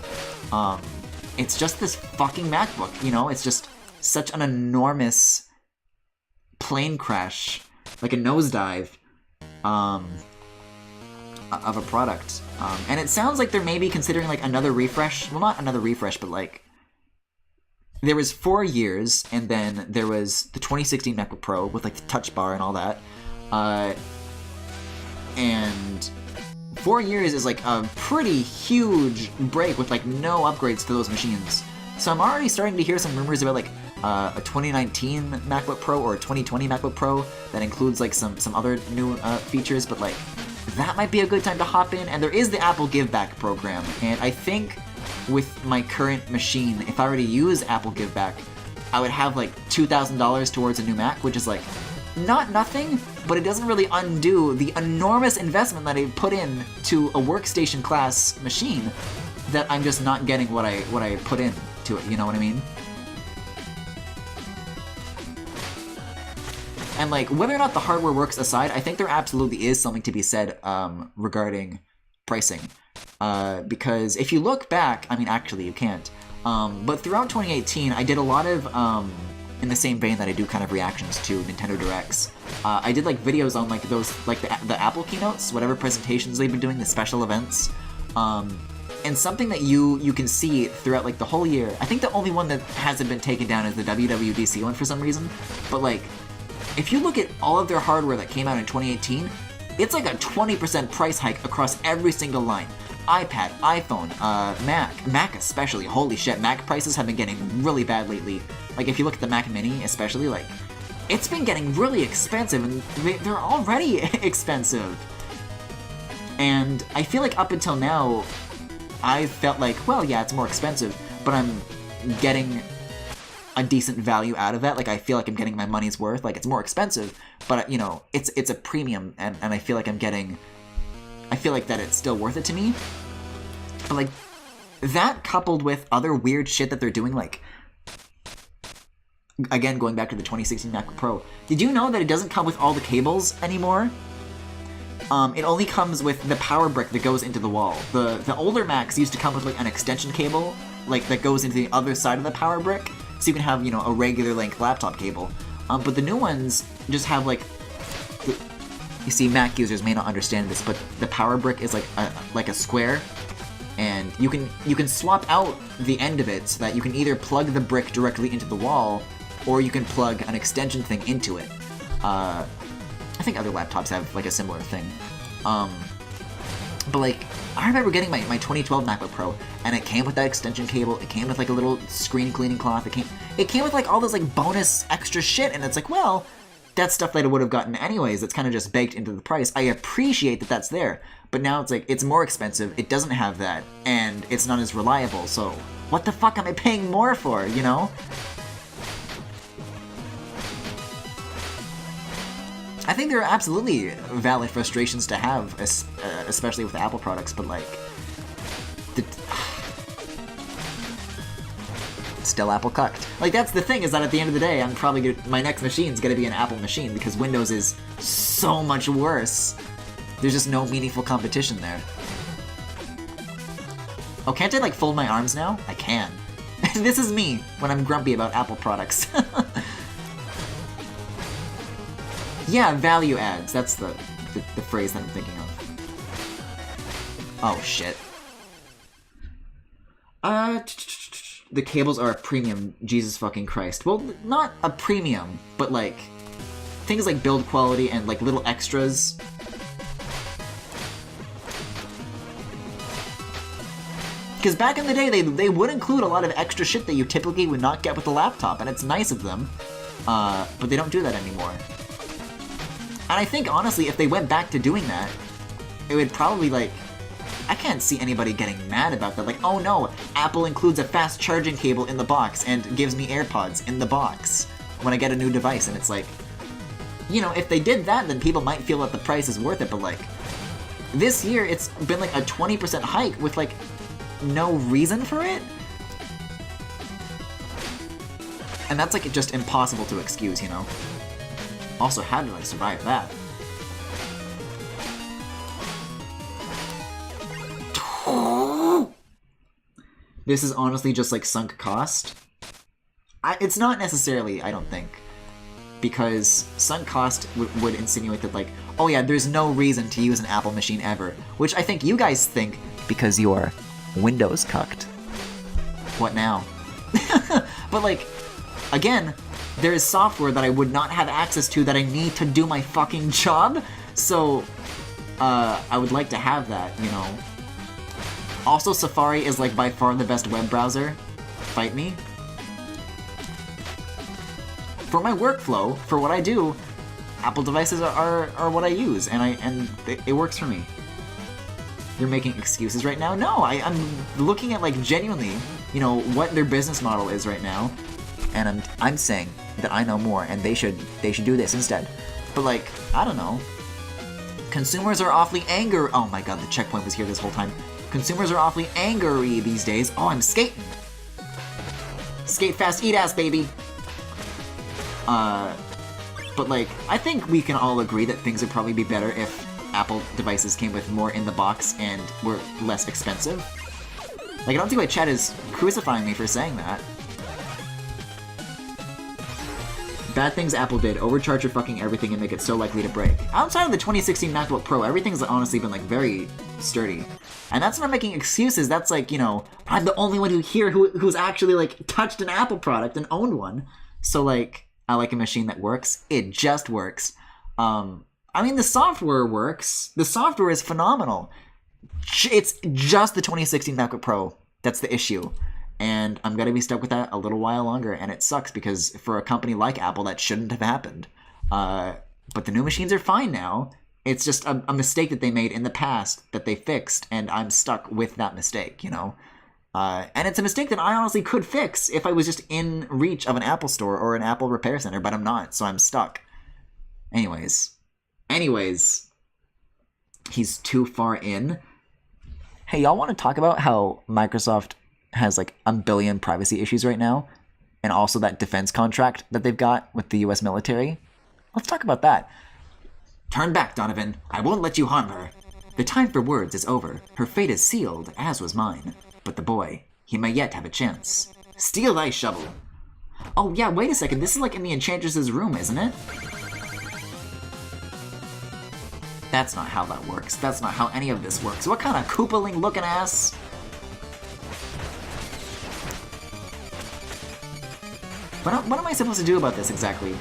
It's just this fucking MacBook, you know? It's just such an enormous plane crash, like a nosedive. Of a product. And it sounds like they're maybe considering like another refresh. Well, not another refresh, but like there was 4 years, and then there was the 2016 MacBook Pro with like the touch bar and all that. And 4 years is like a pretty huge break with like no upgrades to those machines. So I'm already starting to hear some rumors about like a 2019 MacBook Pro or a 2020 MacBook Pro that includes like some other new features, but like that might be a good time to hop in. And there is the Apple Give Back program, and I think with my current machine, if I were to use Apple Give Back, I would have like $2,000 towards a new Mac, which is like not nothing, but it doesn't really undo the enormous investment that I put in to a workstation class machine that I'm just not getting what I put in to it, you know what I mean? And like, whether or not the hardware works aside, I think there absolutely is something to be said regarding pricing. Because if you look back, I mean, actually you can't, but throughout 2018, I did a lot of, in the same vein that I do kind of reactions to Nintendo Directs, I did like videos on like those, like the Apple keynotes, whatever presentations they've been doing, the special events, and something that you can see throughout like the whole year. I think the only one that hasn't been taken down is the WWDC one for some reason, but like, if you look at all of their hardware that came out in 2018, it's like a 20% price hike across every single line. iPad, iPhone, Mac especially. Holy shit, Mac prices have been getting really bad lately. Like, if you look at the Mac Mini especially, like, it's been getting really expensive, and they're already expensive. And I feel like up until now, I felt like, well, yeah, it's more expensive, but I'm getting a decent value out of that. Like, I feel like I'm getting my money's worth. Like, it's more expensive, but, you know, it's a premium, and I feel like I feel like that it's still worth it to me. But, like, that coupled with other weird shit that they're doing, like, again, going back to the 2016 MacBook Pro, did you know that it doesn't come with all the cables anymore? It only comes with the power brick that goes into the wall. The older Macs used to come with, like, an extension cable, like, that goes into the other side of the power brick, so you can have, you know, a regular length laptop cable. But the new ones just have, like, you see, Mac users may not understand this, but the power brick is like a square, and you can swap out the end of it so that you can either plug the brick directly into the wall, or you can plug an extension thing into it. I think other laptops have, like, a similar thing. But, like, I remember getting my 2012 MacBook Pro, and it came with that extension cable, it came with, like, a little screen cleaning cloth, it came with, like, all this, like, bonus extra shit, and it's like, well, that's stuff that I would have gotten anyways, it's kind of just baked into the price. I appreciate that that's there, but now it's like, it's more expensive, it doesn't have that, and it's not as reliable, so what the fuck am I paying more for, you know? I think there are absolutely valid frustrations to have, especially with Apple products, but, like, still Apple cucked. Like, that's the thing, is that at the end of the day, my next machine's gonna be an Apple machine, because Windows is so much worse. There's just no meaningful competition there. Oh, can't I, like, fold my arms now? I can. This is me, when I'm grumpy about Apple products. Yeah, value adds. That's the phrase that I'm thinking of. Oh, shit. The cables are a premium. Jesus fucking Christ. Well, not a premium, but, like, things like build quality and, like, little extras. Because back in the day, they would include a lot of extra shit that you typically would not get with a laptop, and it's nice of them. But they don't do that anymore. And I think, honestly, if they went back to doing that, it would probably, like... I can't see anybody getting mad about that. Like, oh no, Apple includes a fast charging cable in the box and gives me AirPods in the box when I get a new device. And it's like, you know, if they did that, then people might feel that the price is worth it. But, like, this year, it's been, like, a 20% hike with, like, no reason for it. And that's, like, just impossible to excuse, you know? Also, how did I survive that? This is honestly just, like, sunk cost. It's not necessarily, I don't think. Because sunk cost would insinuate that, like, oh yeah, there's no reason to use an Apple machine ever. Which I think you guys think because you are Windows cucked. What now? But, like, again, there is software that I would not have access to that I need to do my fucking job, so I would like to have that, you know. Also, Safari is, like, by far the best web browser. Fight me. For my workflow, for what I do, Apple devices are what I use, and it works for me. You're making excuses right now? No, I'm looking at, like, genuinely, you know, what their business model is right now, and I'm saying that I know more, and they should do this instead. But, like, I don't know. Consumers are awfully angry. Oh my god, the checkpoint was here this whole time. Consumers are awfully angry these days. Oh, I'm skating. Skate fast, eat ass, baby. But, like, I think we can all agree that things would probably be better if Apple devices came with more in the box and were less expensive. Like, I don't see why chat is crucifying me for saying that. Bad things Apple did, overcharge your fucking everything and make it so likely to break. Outside of the 2016 MacBook Pro, everything's honestly been, like, very sturdy. And that's not making excuses, that's like, you know, I'm the only one who's actually, like, touched an Apple product and owned one. So, like, I like a machine that works. It just works. I mean, the software works. The software is phenomenal. It's just the 2016 MacBook Pro that's the issue. And I'm gonna be stuck with that a little while longer, and it sucks because for a company like Apple, that shouldn't have happened. But the new machines are fine now. It's just a mistake that they made in the past that they fixed, and I'm stuck with that mistake, you know? And it's a mistake that I honestly could fix if I was just in reach of an Apple store or an Apple repair center, but I'm not, so I'm stuck. Anyways, he's too far in. Hey, y'all want to talk about how Microsoft has like a billion privacy issues right now, and also that defense contract that they've got with the US military? Let's talk about that. Turn back, Donovan. I won't let you harm her. The time for words is over. Her fate is sealed, as was mine. But the boy, he may yet have a chance. Steal thy shovel. Oh yeah, wait a second. This is like in the Enchantress's room, isn't it? That's not how that works. That's not how any of this works. What kind of Koopaling looking ass? What am I supposed to do about this exactly?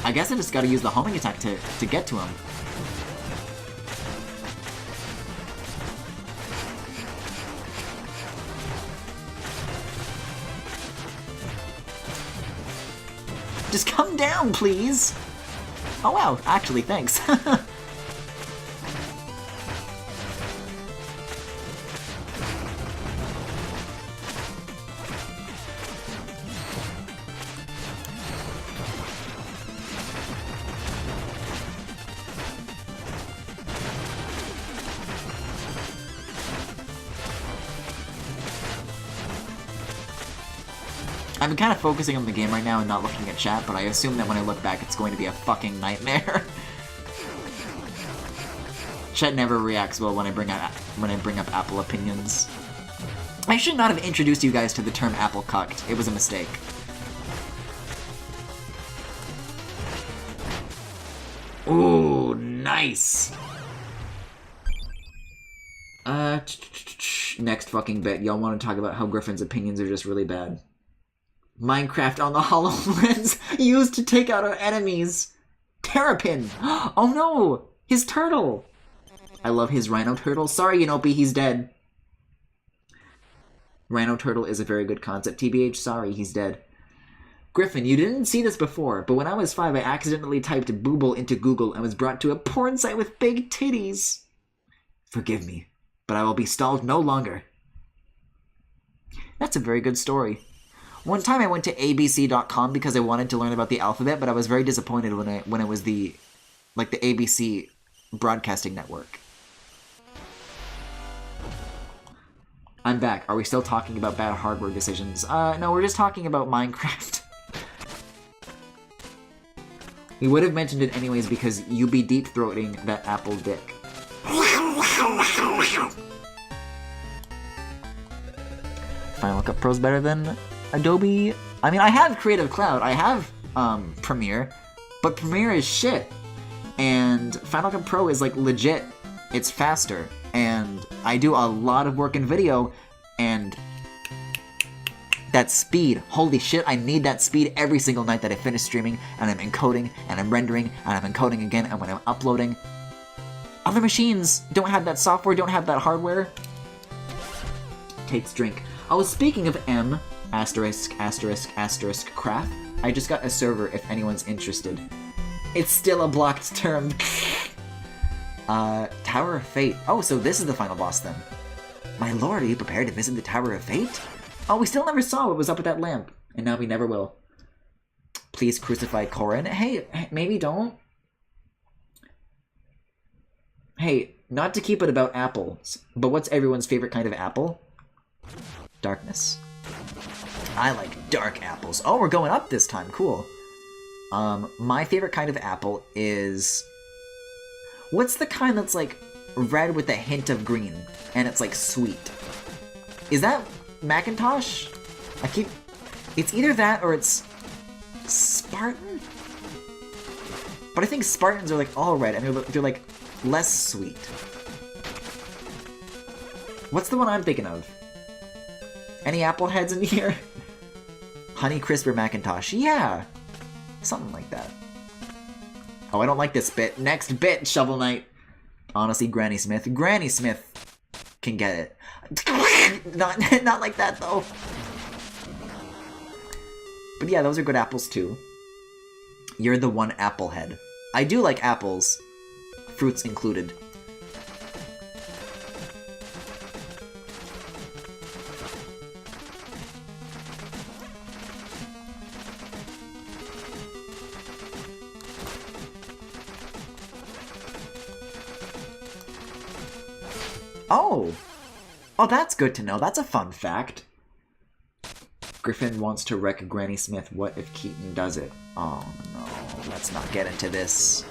I guess I just gotta use the homing attack to get to him. Just come down, please! Oh wow, actually, thanks. I've been kind of focusing on the game right now and not looking at chat, but I assume that when I look back, it's going to be a fucking nightmare. Chat never reacts well when I bring up Apple opinions. I should not have introduced you guys to the term Apple cucked. It was a mistake. Ooh, nice. Next fucking bit. Y'all want to talk about how Griffin's opinions are just really bad. Minecraft on the HoloLens used to take out our enemies. Terrapin. Oh no, his turtle. I love his rhino turtle. Sorry, Yanopi, he's dead. Rhino turtle is a very good concept. TBH, sorry, he's dead. Griffin, you didn't see this before, but when I was 5, I accidentally typed booble into Google and was brought to a porn site with big titties. Forgive me, but I will be stalled no longer. That's a very good story. One time I went to abc.com because I wanted to learn about the alphabet, but I was very disappointed when it was the ABC broadcasting network. I'm back. Are we still talking about bad hardware decisions? No, we're just talking about Minecraft. We would have mentioned it anyways because you be deep-throating that Apple dick. Final Cut Pro's better than Adobe. I mean, I have Creative Cloud. I have Premiere, but Premiere is shit. And Final Cut Pro is like legit. It's faster. And I do a lot of work in video, and that speed, holy shit, I need that speed every single night that I finish streaming, and I'm encoding, and I'm rendering, and I'm encoding again, and when I'm uploading. Other machines don't have that software, don't have that hardware. Takes drink. Oh, speaking of M, asterisk, asterisk, asterisk, craft, I just got a server if anyone's interested. It's still a blocked term. Tower of Fate. Oh, so this is the final boss then. My lord, are you prepared to visit the Tower of Fate? Oh, we still never saw what was up with that lamp, and now we never will. Please crucify Corin. Hey, maybe don't. Hey, not to keep it about apples, but what's everyone's favorite kind of apple? Darkness. I like dark apples. Oh, we're going up this time. Cool. My favorite kind of apple is... What's the kind that's like red with a hint of green, and it's like sweet? Is that Macintosh? It's either that or it's Spartan? But I think Spartans are like all red, and they're like less sweet. What's the one I'm thinking of? Any apple heads in here? Honeycrisp or Macintosh? Yeah! Something like that. Oh, I don't like this bit. Next bit, Shovel Knight. Honestly, Granny Smith. Granny Smith can get it. Not like that, though. But yeah, those are good apples, too. You're the one apple head. I do like apples. Fruits included. Oh! Oh, that's good to know. That's a fun fact. Griffin wants to wreck Granny Smith. What if Keaton does it? Oh no, let's not get into this.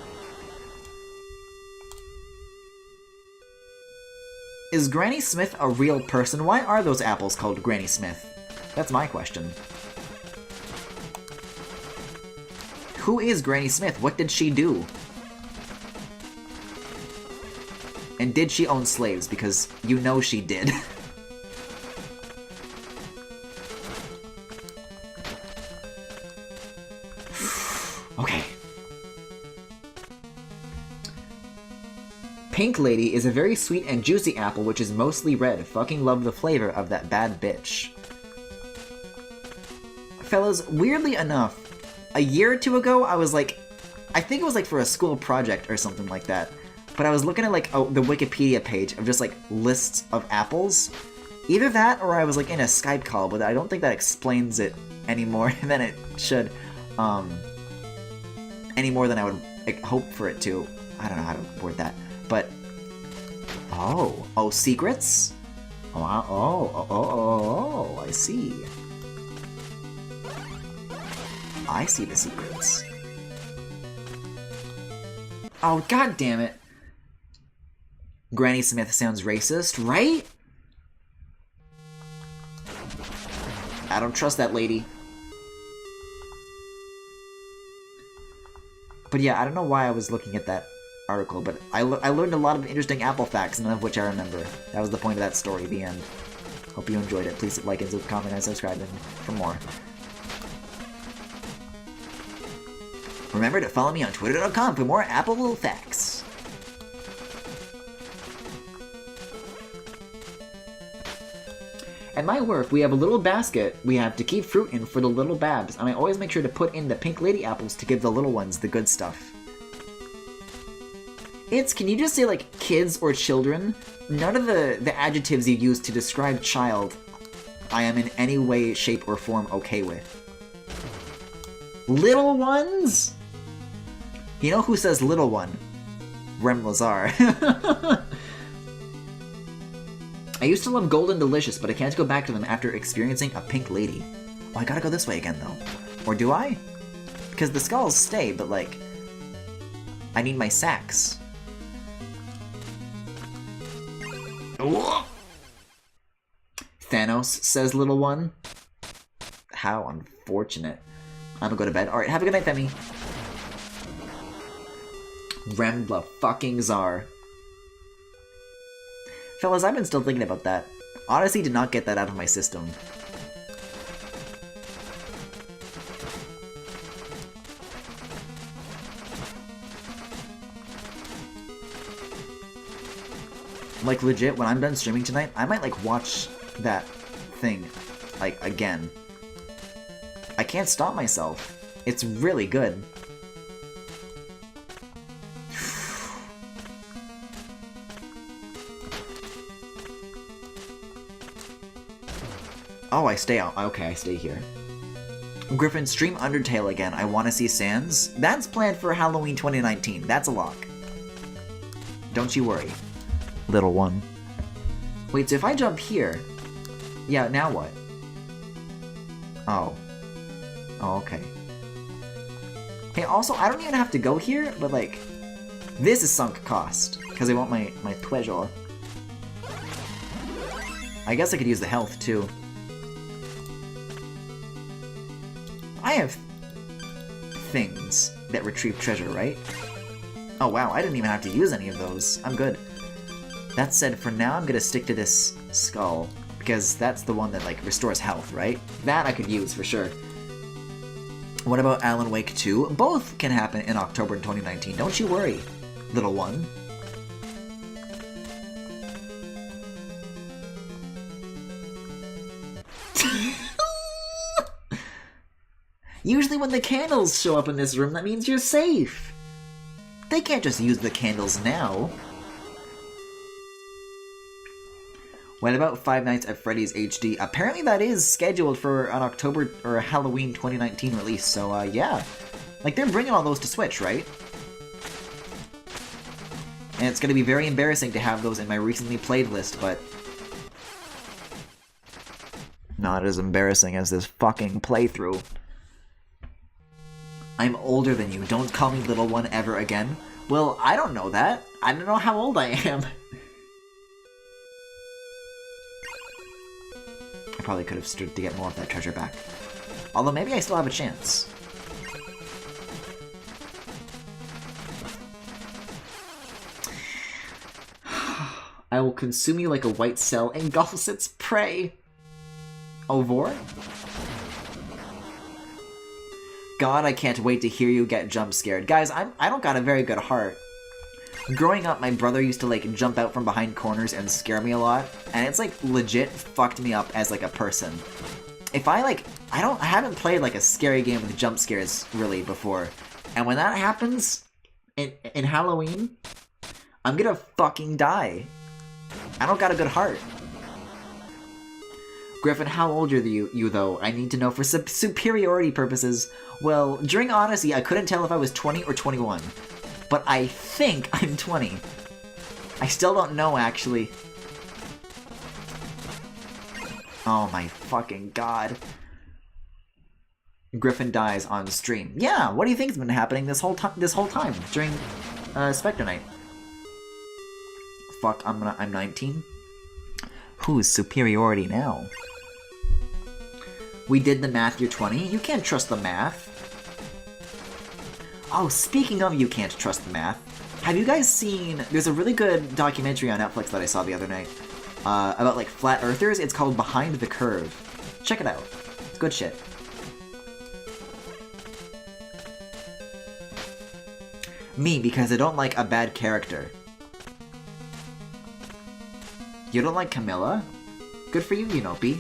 Is Granny Smith a real person? Why are those apples called Granny Smith? That's my question. Who is Granny Smith? What did she do? And did she own slaves? Because you know she did. Okay. Pink Lady is a very sweet and juicy apple which is mostly red. Fucking love the flavor of that bad bitch. Fellas, weirdly enough, a year or two ago I was like, I think it was like for a school project or something like that, but I was looking at like the Wikipedia page of just like lists of apples. Either that or I was like in a Skype call, but I don't think that explains it any more than it should. Any more than I would like, hope for it to. I don't know how to word that, but oh, secrets? Oh, I see. I see the secrets. Oh, god damn it. Granny Smith sounds racist, right? I don't trust that lady. But yeah, I don't know why I was looking at that article, but I learned a lot of interesting apple facts, none of which I remember. That was the point of that story, the end. Hope you enjoyed it. Please like and comment and subscribe for more. Remember to follow me on twitter.com for more apple facts. At my work, we have a little basket we have to keep fruit in for the little babs, and I always make sure to put in the Pink Lady apples to give the little ones the good stuff. Can you just say, like, kids or children? None of the adjectives you use to describe child I am in any way, shape, or form okay with. Little ones? You know who says little one? Rem Lazar. I used to love Golden Delicious, but I can't go back to them after experiencing a Pink Lady. Oh, I gotta go this way again, though. Or do I? Because the skulls stay, but, like, I need my sacks. Thanos, says little one. How unfortunate. I'm gonna go to bed. Alright, have a good night, Femi. Rem the fucking Czar. Fellas, I've been still thinking about that. Honestly, did not get that out of my system. Like, legit, when I'm done streaming tonight, I might, like, watch that thing, like, again. I can't stop myself. It's really good. Oh, I stay out. Okay, I stay here. Griffin, stream Undertale again. I want to see Sans. That's planned for Halloween 2019. That's a lock. Don't you worry, little one. Wait, so if I jump here... Yeah, now what? Oh. Oh, okay. Hey, also, I don't even have to go here, but, like... This is sunk cost, because I want my treasure. I guess I could use the health, too. I have things that retrieve treasure, right? Oh wow, I didn't even have to use any of those. I'm good. That said, for now I'm gonna stick to this skull, because that's the one that, like, restores health, right? That I could use, for sure. What about Alan Wake 2? Both can happen in October 2019, don't you worry, little one. Usually when the candles show up in this room, that means you're safe. They can't just use the candles now. What about Five Nights at Freddy's HD? Apparently that is scheduled for an October or a Halloween 2019 release, so yeah. Like, they're bringing all those to Switch, right? And it's gonna be very embarrassing to have those in my recently played list, but... not as embarrassing as this fucking playthrough. I'm older than you, don't call me little one ever again. Well, I don't know that. I don't know how old I am. I probably could have stood to get more of that treasure back. Although maybe I still have a chance. I will consume you like a white cell engulfs its prey. Ovor? God, I can't wait to hear you get jump scared. Guys, I don't got a very good heart. Growing up, my brother used to, like, jump out from behind corners and scare me a lot, and it's, like, legit fucked me up as, like, a person. If I, like, I haven't played, like, a scary game with jump scares, really, before. And when that happens, in Halloween, I'm gonna fucking die. I don't got a good heart. Griffin, how old are you though? I need to know for superiority purposes. Well, during Odyssey, I couldn't tell if I was 20 or 21. But I think I'm 20. I still don't know, actually. Oh my fucking god. Griffin dies on stream. Yeah, what do you think's been happening this whole time during Specter Night? Fuck, I'm 19. Who's superiority now? We did the math, you're 20. You can't trust the math. Oh, speaking of you can't trust the math, have you guys seen... There's a really good documentary on Netflix that I saw the other night about, like, flat earthers. It's called Behind the Curve. Check it out. It's good shit. Me, because I don't like a bad character. You don't like Camilla? Good for you, Unopi.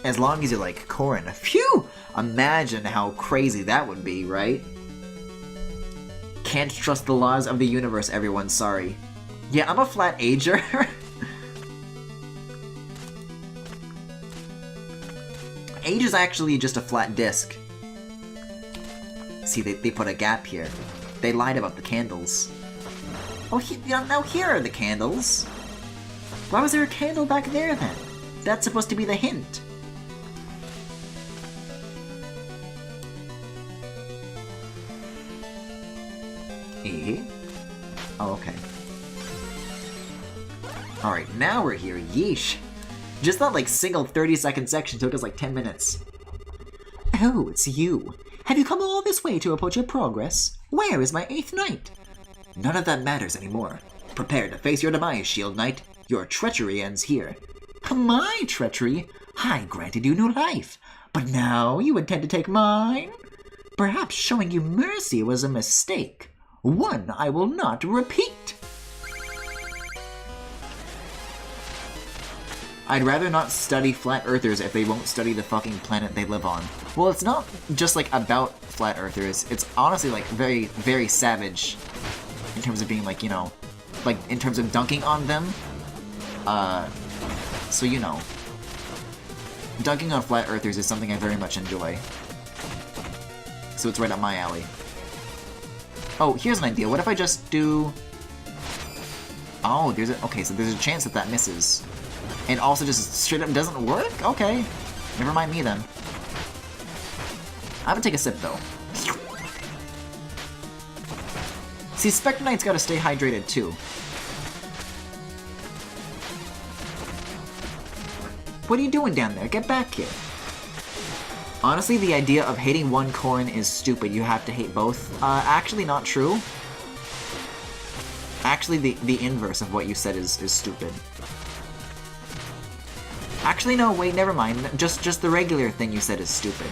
As long as you like Corin. Phew! Imagine how crazy that would be, right? Can't trust the laws of the universe, everyone, sorry. Yeah, I'm a flat ager. Age is actually just a flat disc. See, they put a gap here. They lied about the candles. Oh, now here are the candles. Why was there a candle back there, then? That's supposed to be the hint. Oh, okay. Alright, now we're here. Yeesh. Just that, like, single 30-second section took us, like, 10 minutes. Oh, it's you. Have you come all this way to report your progress? Where is my 8th knight? None of that matters anymore. Prepare to face your demise, Shield Knight. Your treachery ends here. My treachery? I granted you new life. But now you intend to take mine? Perhaps showing you mercy was a mistake. One I will not repeat. I'd rather not study flat earthers if they won't study the fucking planet they live on. Well, it's not just, like, about flat earthers. It's honestly, like, very, very savage in terms of being, like, you know, like, in terms of dunking on them. So, you know. Dunking on flat earthers is something I very much enjoy. So it's right up my alley. Oh, here's an idea. What if I just do... Oh, there's a... Okay, so there's a chance that that misses. And also just straight up doesn't work? Okay. Never mind me, then. I'm gonna take a sip, though. See, Specter Knight's gotta stay hydrated, too. What are you doing down there? Get back here. Honestly, the idea of hating one Corin is stupid. You have to hate both. Actually not true. Actually, the inverse of what you said is stupid. Actually, no, wait, never mind. Just the regular thing you said is stupid.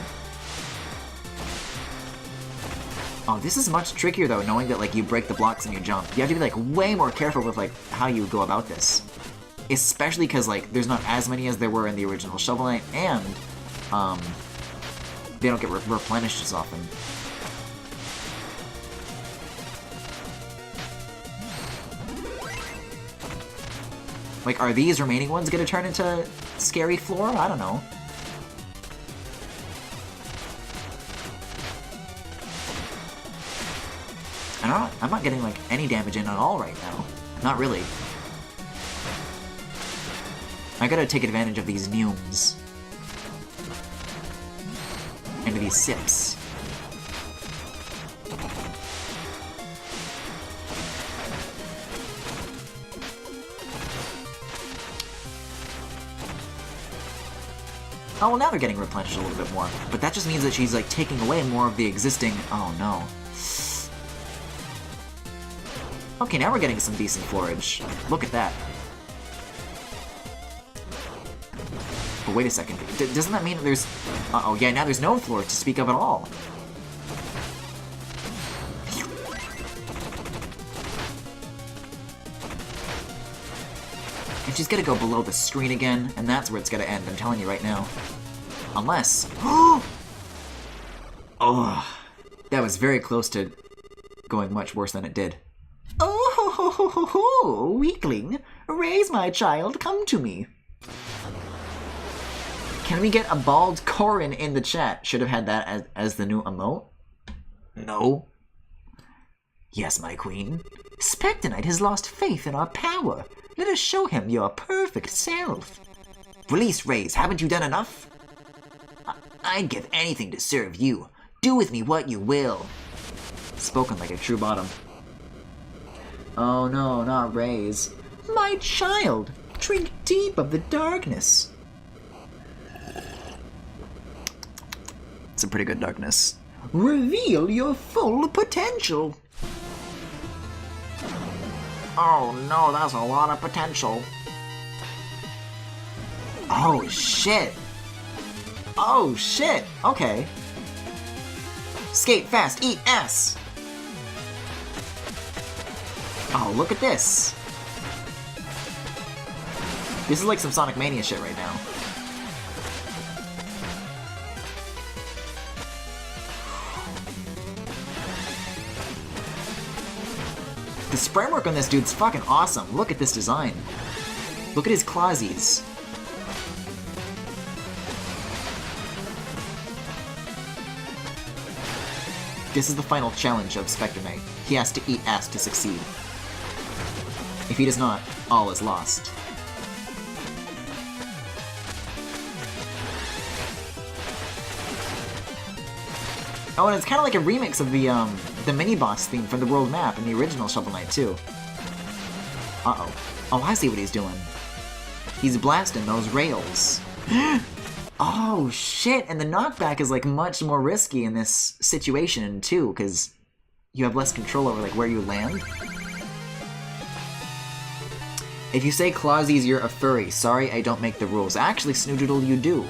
Oh, this is much trickier, though, knowing that, like, you break the blocks and you jump. You have to be, like, way more careful with, like, how you go about this. Especially because, like, there's not as many as there were in the original Shovel Knight, and, they don't get replenished as often. Like, are these remaining ones gonna turn into scary floor? I don't know. I'm not getting, like, any damage in at all right now. Not really. I gotta take advantage of these neumes. And these sips. Oh, well, now they're getting replenished a little bit more. But that just means that she's, like, taking away more of the existing... Oh, no. Okay, now we're getting some decent floorage. Look at that. But wait a second. Doesn't that mean that there's... Uh-oh, yeah, now there's no floor to speak of at all. And she's gonna go below the screen again, and that's where it's gonna end, I'm telling you right now. Unless... Oh! That was very close to going much worse than it did. Oh, ho, ho, ho, ho, weakling! Raise, my child, come to me! Can we get a bald Corin in the chat? Should have had that as the new emote? No. Yes, my queen. Specter Knight has lost faith in our power. Let us show him your perfect self. Release, Raise. Haven't you done enough? I'd give anything to serve you. Do with me what you will. Spoken like a true bottom. Oh no, not Raise. My child, drink deep of the darkness. It's a pretty good darkness. Reveal your full potential. Oh no, that's a lot of potential. Oh shit. Oh shit, okay. Skate fast, eat ass. Oh, look at this. This is like some Sonic Mania shit right now. The spray work on this dude's fucking awesome. Look at this design. Look at his clawsies. This is the final challenge of Specter Knight. He has to eat ass to succeed. If he does not, all is lost. Oh, and it's kind of like a remix of the mini-boss theme from the world map in the original Shovel Knight, too. Uh-oh. Oh, I see what he's doing. He's blasting those rails. Oh, shit! And the knockback is, like, much more risky in this situation, too, because you have less control over, like, where you land. If you say Clawsies, you're a furry. Sorry, I don't make the rules. Actually, Snoodoodle, you do.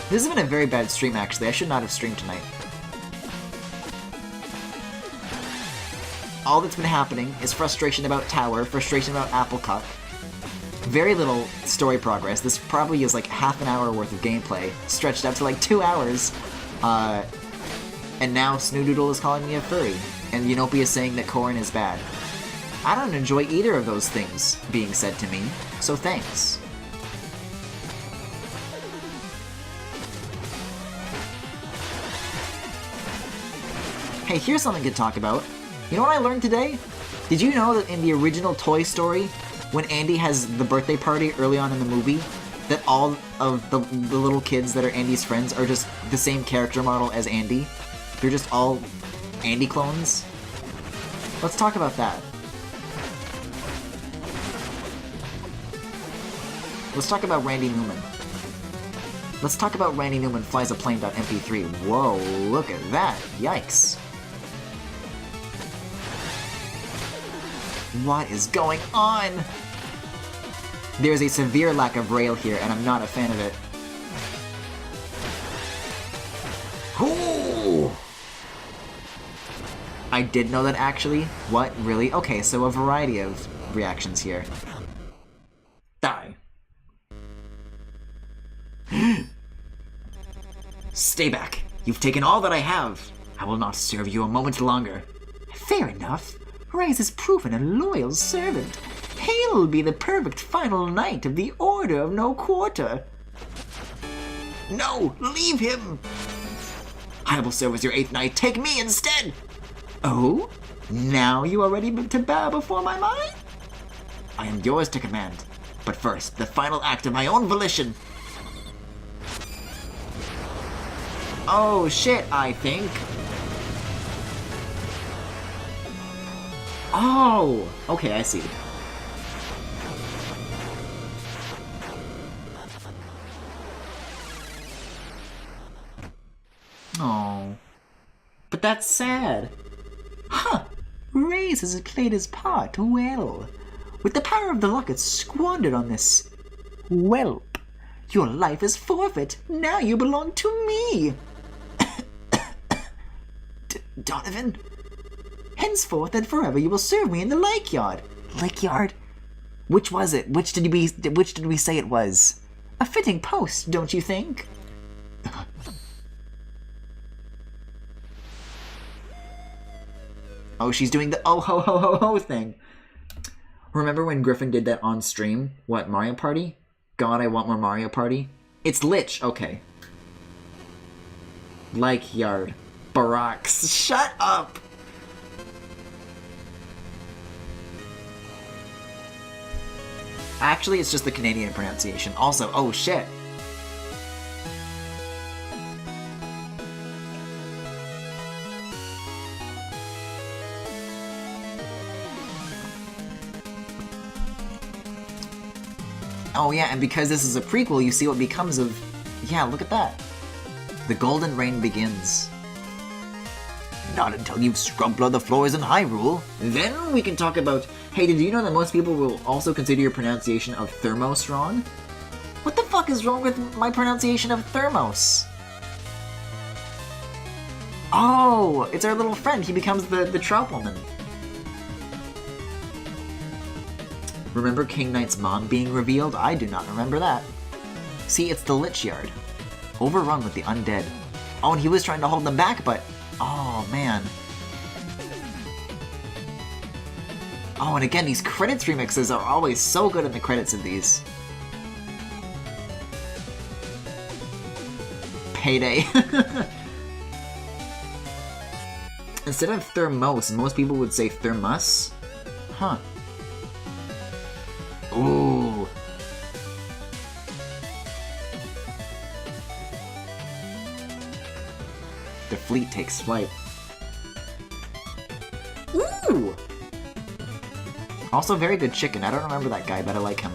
This has been a very bad stream, actually. I should not have streamed tonight. All that's been happening is frustration about Tower, frustration about Applecup. Very little story progress. This probably is like half an hour worth of gameplay, stretched out to like 2 hours. And now Snoodoodle is calling me a furry, and Unopia is saying that Corin is bad. I don't enjoy either of those things being said to me, so thanks. Hey, here's something to talk about. You know what I learned today? Did you know that in the original Toy Story, when Andy has the birthday party early on in the movie, that all of the little kids that are Andy's friends are just the same character model as Andy? They're just all Andy clones? Let's talk about that. Let's talk about Randy Newman. Let's talk about Randy Newman flies a plane.mp3. Whoa, look at that. Yikes. What is going on? There's a severe lack of rail here, and I'm not a fan of it. Ooh! I did know that actually. What? Really? Okay, so a variety of reactions here. Die. Stay back. You've taken all that I have. I will not serve you a moment longer. Fair enough. Rise has proven a loyal servant. He'll be the perfect final knight of the Order of No Quarter. No! Leave him! I will serve as your 8th knight. Take me instead! Oh? Now you are ready to bow before my mind? I am yours to command. But first, the final act of my own volition. Oh shit, I think. Oh! Okay, I see. Oh. But that's sad. Huh! Raze has played his part well. With the power of the locket squandered on this whelp, your life is forfeit. Now you belong to me. Donovan? Henceforth and forever you will serve me in the lake yard. Lake yard? Which was it? Which did we say it was? A fitting post, don't you think? Oh, she's doing the oh ho ho ho ho thing. Remember when Griffin did that on stream? What, Mario Party? God, I want more Mario Party. It's Lich, okay. Like yard. Barracks. Shut up! Actually, it's just the Canadian pronunciation. Also, oh shit. Oh yeah, and because this is a prequel, you see what becomes of... Yeah, look at that. The Golden Reign begins. Not until you've scrubbed all the floors in Hyrule. Then we can talk about... Hey, did you know that most people will also consider your pronunciation of Thermos wrong? What the fuck is wrong with my pronunciation of Thermos? Oh, it's our little friend. He becomes the trout woman. Remember King Knight's mom being revealed? I do not remember that. See, it's the Lich Yard. Overrun with the undead. Oh, and he was trying to hold them back, but... Oh, man. Oh, and again, these credits remixes are always so good in the credits of these. Payday. Instead of Thermos, most people would say Thermos. Huh. Ooh. The fleet takes flight. Ooh! Also, very good chicken. I don't remember that guy, but I like him.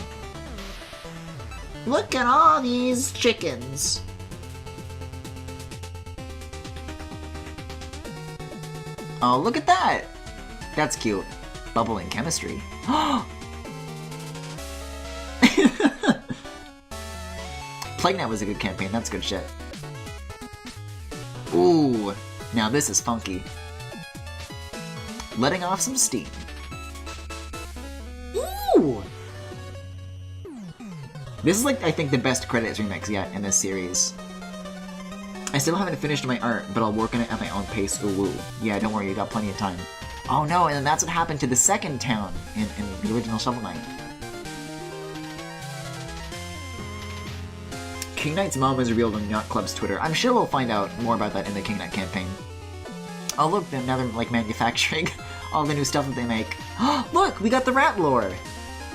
Look at all these chickens. Oh, look at that! That's cute. Bubbling chemistry. Plague Knight was a good campaign, that's good shit. Ooh, now this is funky. Letting off some steam. Ooh! This is like, I think, the best credits remix yet in this series. I still haven't finished my art, but I'll work on it at my own pace. Ooh, woo. Yeah, don't worry, you got plenty of time. Oh no, and then that's what happened to the second town in the original Shovel Knight. King Knight's mom was revealed on Yacht Club's Twitter. I'm sure we'll find out more about that in the King Knight campaign. Oh look, now they're like manufacturing all the new stuff that they make. Look, we got the rat lore!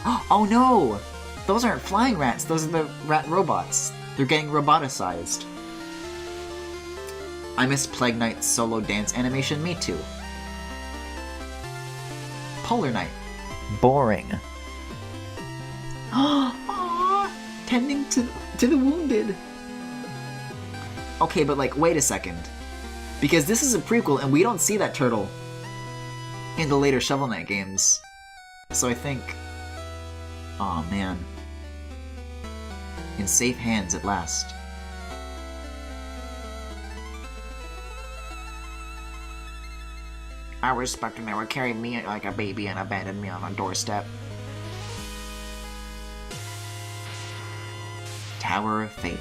Oh no! Those aren't flying rats, those are the rat robots. They're getting roboticized. I miss Plague Knight's solo dance animation, me too. Polar Knight. Boring. Aww, tending to the wounded. Okay, but like, wait a second. Because this is a prequel and we don't see that turtle in the later Shovel Knight games. So I think... Aw, man. In safe hands at last. I was Specter and they would carry me like a baby and abandon me on a doorstep. Tower of Fate.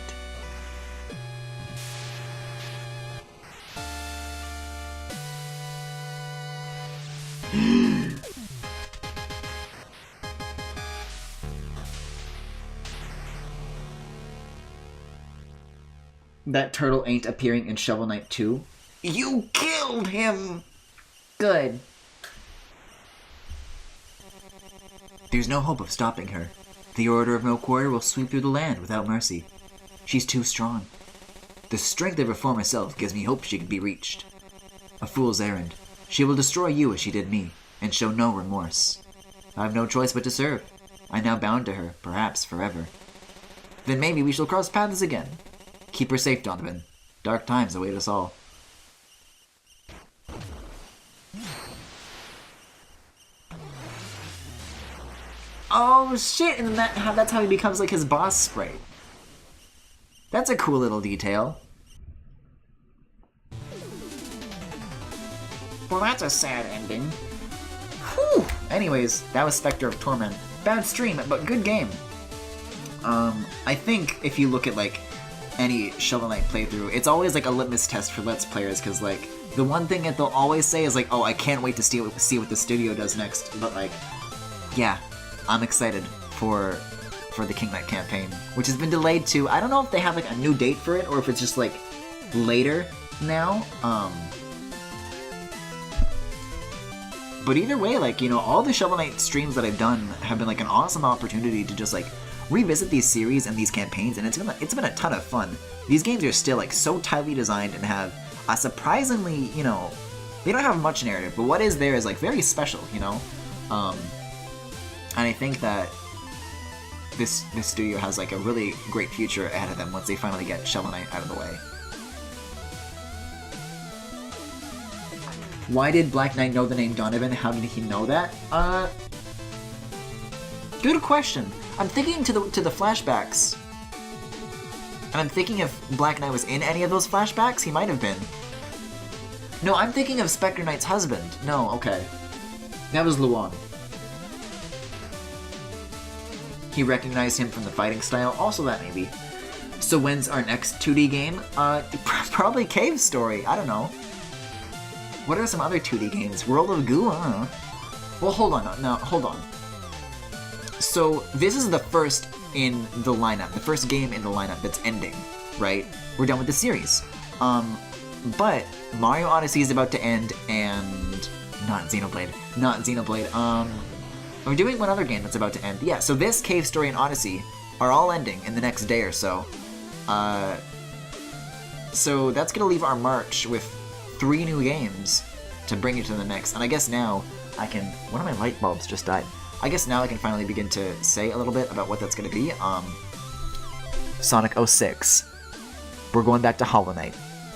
That turtle ain't appearing in Shovel Knight 2. You killed him! Good. There's no hope of stopping her. The Order of No Quarter will sweep through the land without mercy. She's too strong. The strength of her former self gives me hope she can be reached. A fool's errand. She will destroy you as she did me, and show no remorse. I have no choice but to serve. I'm now bound to her, perhaps forever. Then maybe we shall cross paths again. Keep her safe, Donovan. Dark times await us all. Oh shit, and that's how he becomes like his boss sprite. That's a cool little detail. Well, that's a sad ending. Whew. Anyways, that was Specter of Torment. Bad stream, but good game. I think if you look at like any Shovel Knight playthrough, it's always like a litmus test for Let's Players, because like the one thing that they'll always say is like, oh, I can't wait to see what the studio does next. But like, yeah, I'm excited for the King Knight campaign, which has been delayed to, I don't know if they have like a new date for it or if it's just like later now. But either way, like, you know, all the Shovel Knight streams that I've done have been like an awesome opportunity to just like revisit these series and these campaigns, and it's been a ton of fun. These games are still like so tightly designed and have a surprisingly, you know, they don't have much narrative, but what is there is like very special, you know. And I think that this studio has like a really great future ahead of them once they finally get Shovel Knight out of the way. Why did Black Knight know the name Donovan? How did he know that? Good question. I'm thinking to the flashbacks. And I'm thinking if Black Knight was in any of those flashbacks, he might have been. No, I'm thinking of Specter Knight's husband. No, okay. That was Luan. He recognized him from the fighting style. Also that, maybe. So when's our next 2D game? Probably Cave Story. I don't know. What are some other 2D games? World of Goo? I don't know. Well, hold on. No, hold on. So this is the first in the lineup. The first game in the lineup that's ending, right? We're done with the series. But Mario Odyssey is about to end, and not Xenoblade. We're doing one other game that's about to end. Yeah, so this, Cave Story, and Odyssey are all ending in the next day or so. So that's gonna leave our March with 3 new games to bring you to the next. And I guess now I can... One of my light bulbs just died. I guess now I can finally begin to say a little bit about what that's gonna be. Sonic 06. We're going back to Hollow Knight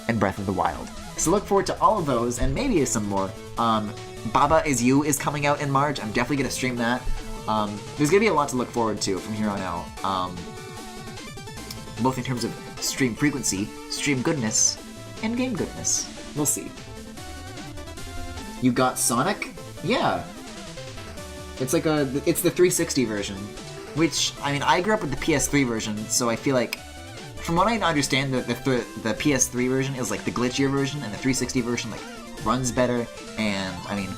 and Breath of the Wild. So look forward to all of those and maybe some more. Baba Is You is coming out in March. I'm definitely gonna stream that. There's gonna be a lot to look forward to from here on out. Both in terms of stream frequency, stream goodness, and game goodness. We'll see. You got Sonic? Yeah. It's like it's the 360 version, which, I mean, I grew up with the PS3 version, so I feel like, from what I understand, the PS3 version is like the glitchier version, and the 360 version like runs better, and, I mean,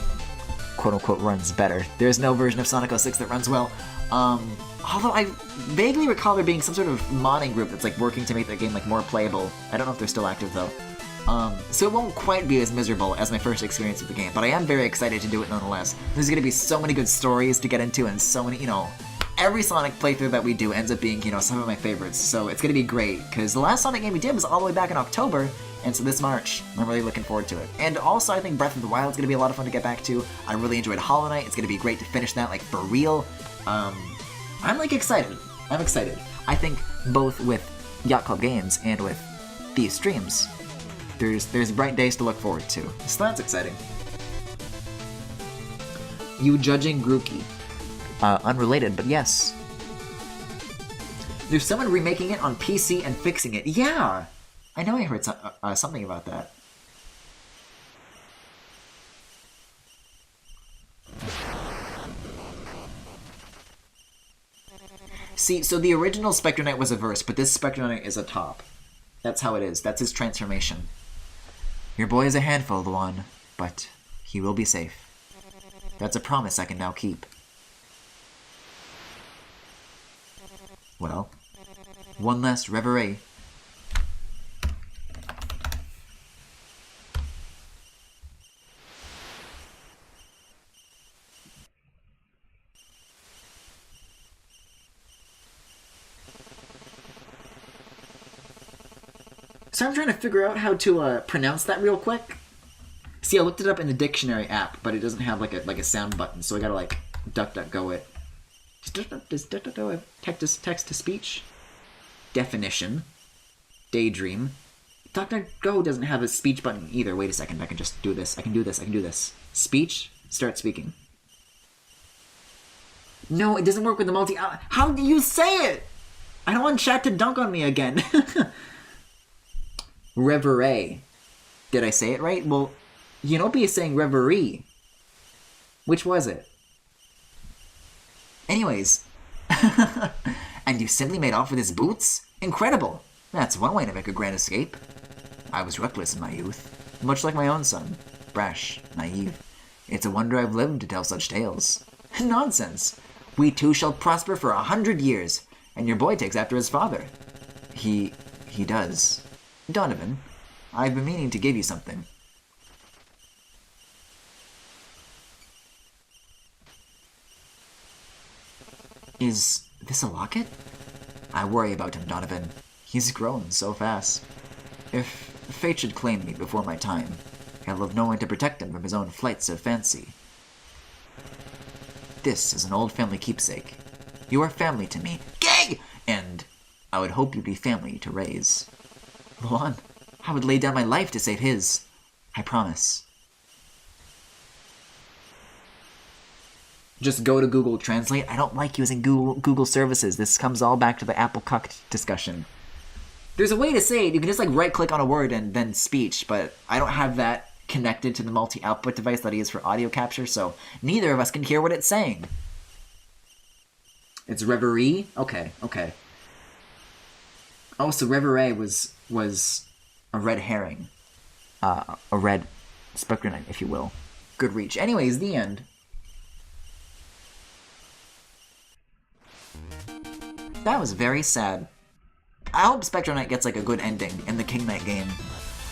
quote-unquote runs better. There's no version of Sonic 06 that runs well. Although I vaguely recall there being some sort of modding group that's like working to make that game like more playable. I don't know if they're still active though. So it won't quite be as miserable as my first experience with the game, but I am very excited to do it nonetheless. There's gonna be so many good stories to get into, and so many, you know, every Sonic playthrough that we do ends up being, you know, some of my favorites, so it's gonna be great, because the last Sonic game we did was all the way back in October, and so this March, I'm really looking forward to it. And also, I think Breath of the Wild is gonna be a lot of fun to get back to. I really enjoyed Hollow Knight. It's gonna be great to finish that, like, for real. I'm, like, excited. I'm excited. I think both with Yacht Club Games and with these streams, there's bright days to look forward to. So that's exciting. You judging Grookey? Unrelated, but yes. There's someone remaking it on PC and fixing it. Yeah! I know I heard something about that. See, so the original Specter Knight was a verse, but this Specter Knight is a top. That's how it is. That's his transformation. Your boy is a handful, Luan, but he will be safe. That's a promise I can now keep. Well, one last reverie. So I'm trying to figure out how to pronounce that real quick. See, I looked it up in the dictionary app, but it doesn't have like a sound button, so I gotta like DuckDuckGo it. Does DuckDuckGo have text to speech? Definition. Daydream. DuckDuckGo doesn't have a speech button either. Wait a second, I can just do this. I can do this. Speech. Start speaking. No, it doesn't work with the multi. How do you say it? I don't want chat to dunk on me again. Reverie. Did I say it right? Well, Yanopi is saying reverie. Which was it? Anyways. And you simply made off with his boots? Incredible! That's one way to make a grand escape. I was reckless in my youth, much like my own son. Brash, naive. It's a wonder I've lived to tell such tales. Nonsense! We too shall prosper for 100 years, and your boy takes after his father. He does. Donovan, I've been meaning to give you something. Is this a locket? I worry about him, Donovan. He's grown so fast. If fate should claim me before my time, I'll have no one to protect him from his own flights of fancy. This is an old family keepsake. You are family to me. Gay! And I would hope you'd be family to raise. Luan, I would lay down my life to save his. I promise. Just go to Google Translate. I don't like using Google services. This comes all back to the Apple cuck discussion. There's a way to say it. You can just like right-click on a word and then speech, but I don't have that connected to the multi-output device that I use for audio capture, so neither of us can hear what it's saying. It's reverie? Okay. Oh, so reverie was a red herring. A red Specter Knight, if you will. Good reach. Anyways, the end. That was very sad. I hope Specter Knight gets like a good ending in the King Knight game.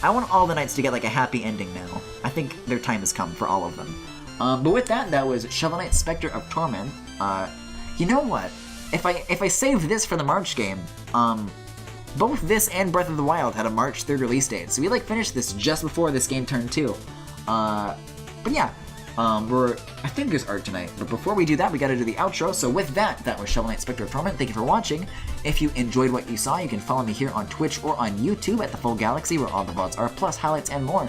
I want all the knights to get like a happy ending now. I think their time has come for all of them. But with that was Shovel Knight Specter of Torment. You know what? If I saved this for the March game, both this and Breath of the Wild had a March 3rd release date, so we like finished this just before this game turned 2. But yeah, I think there's art tonight, but before we do that, we gotta do the outro. So with that was Shovel Knight Specter of Torment. Thank you for watching. If you enjoyed what you saw, you can follow me here on Twitch or on YouTube at The Full Galaxy, where all the VODs are, plus highlights and more.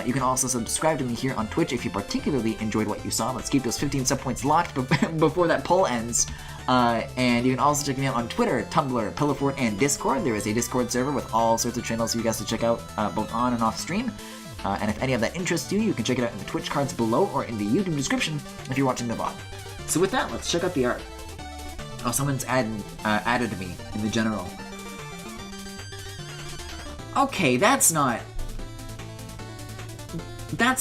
You can also subscribe to me here on Twitch if you particularly enjoyed what you saw. Let's keep those 15 sub points locked before that poll ends. And you can also check me out on Twitter, Tumblr, Pillowfort, and Discord. There is a Discord server with all sorts of channels for you guys to check out, both on and off stream. And if any of that interests you, you can check it out in the Twitch cards below or in the YouTube description if you're watching the VOD. So with that, let's check out the art. Oh, someone's added me in the general. Okay, that's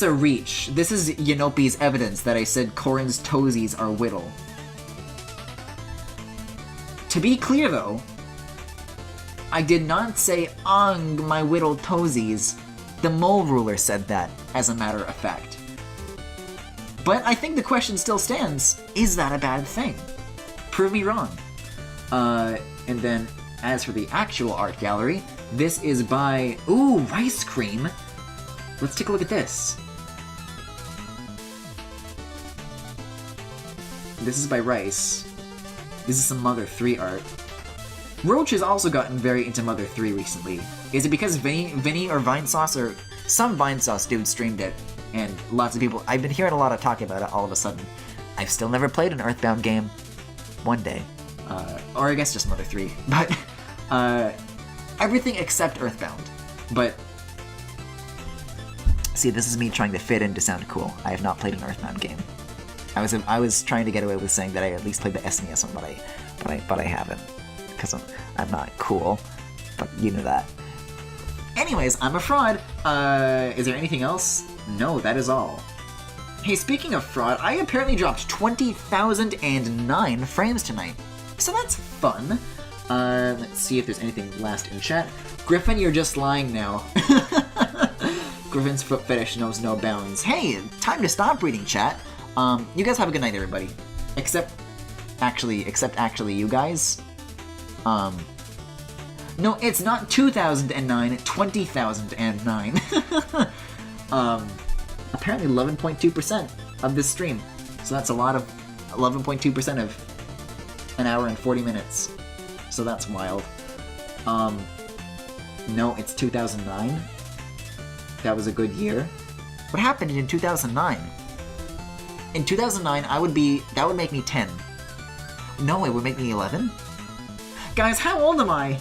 a reach. This is Yanopi's evidence that I said Corrin's toesies are whittle. To be clear though, I did not say "ong my whittle toesies." The mole ruler said that, as a matter of fact. But I think the question still stands, is that a bad thing? Prove me wrong. And then, as for the actual art gallery, this is by... Ooh, Rice Cream! Let's take a look at this. This is by Rice. This is some Mother 3 art. Roach has also gotten very into Mother 3 recently. Is it because Vinny or Vinesauce or some Vinesauce dude streamed it, and lots of people... I've been hearing a lot of talk about it all of a sudden. I've still never played an Earthbound game. One day. Or I guess just Mother 3. But, everything except Earthbound. But, see, this is me trying to fit in to sound cool. I have not played an Earthbound game. I was trying to get away with saying that I at least played the SNES one, but I haven't. Because I'm not cool. But you know that. Anyways, I'm a fraud. Is there anything else? No, that is all. Hey, speaking of fraud, I apparently dropped 20,009 frames tonight. So that's fun. Let's see if there's anything last in chat. Griffin, you're just lying now. Griffin's foot fetish knows no bounds. Hey, time to stop reading chat. You guys have a good night, everybody. Except actually you guys. No, it's not 2009, 20,009. Apparently 11.2% of this stream. So that's a lot of 11.2% of an hour and 40 minutes. So that's wild. No, it's 2009. That was a good year. What happened in 2009? In 2009, that would make me 10. No, it would make me 11? Guys, how old am I?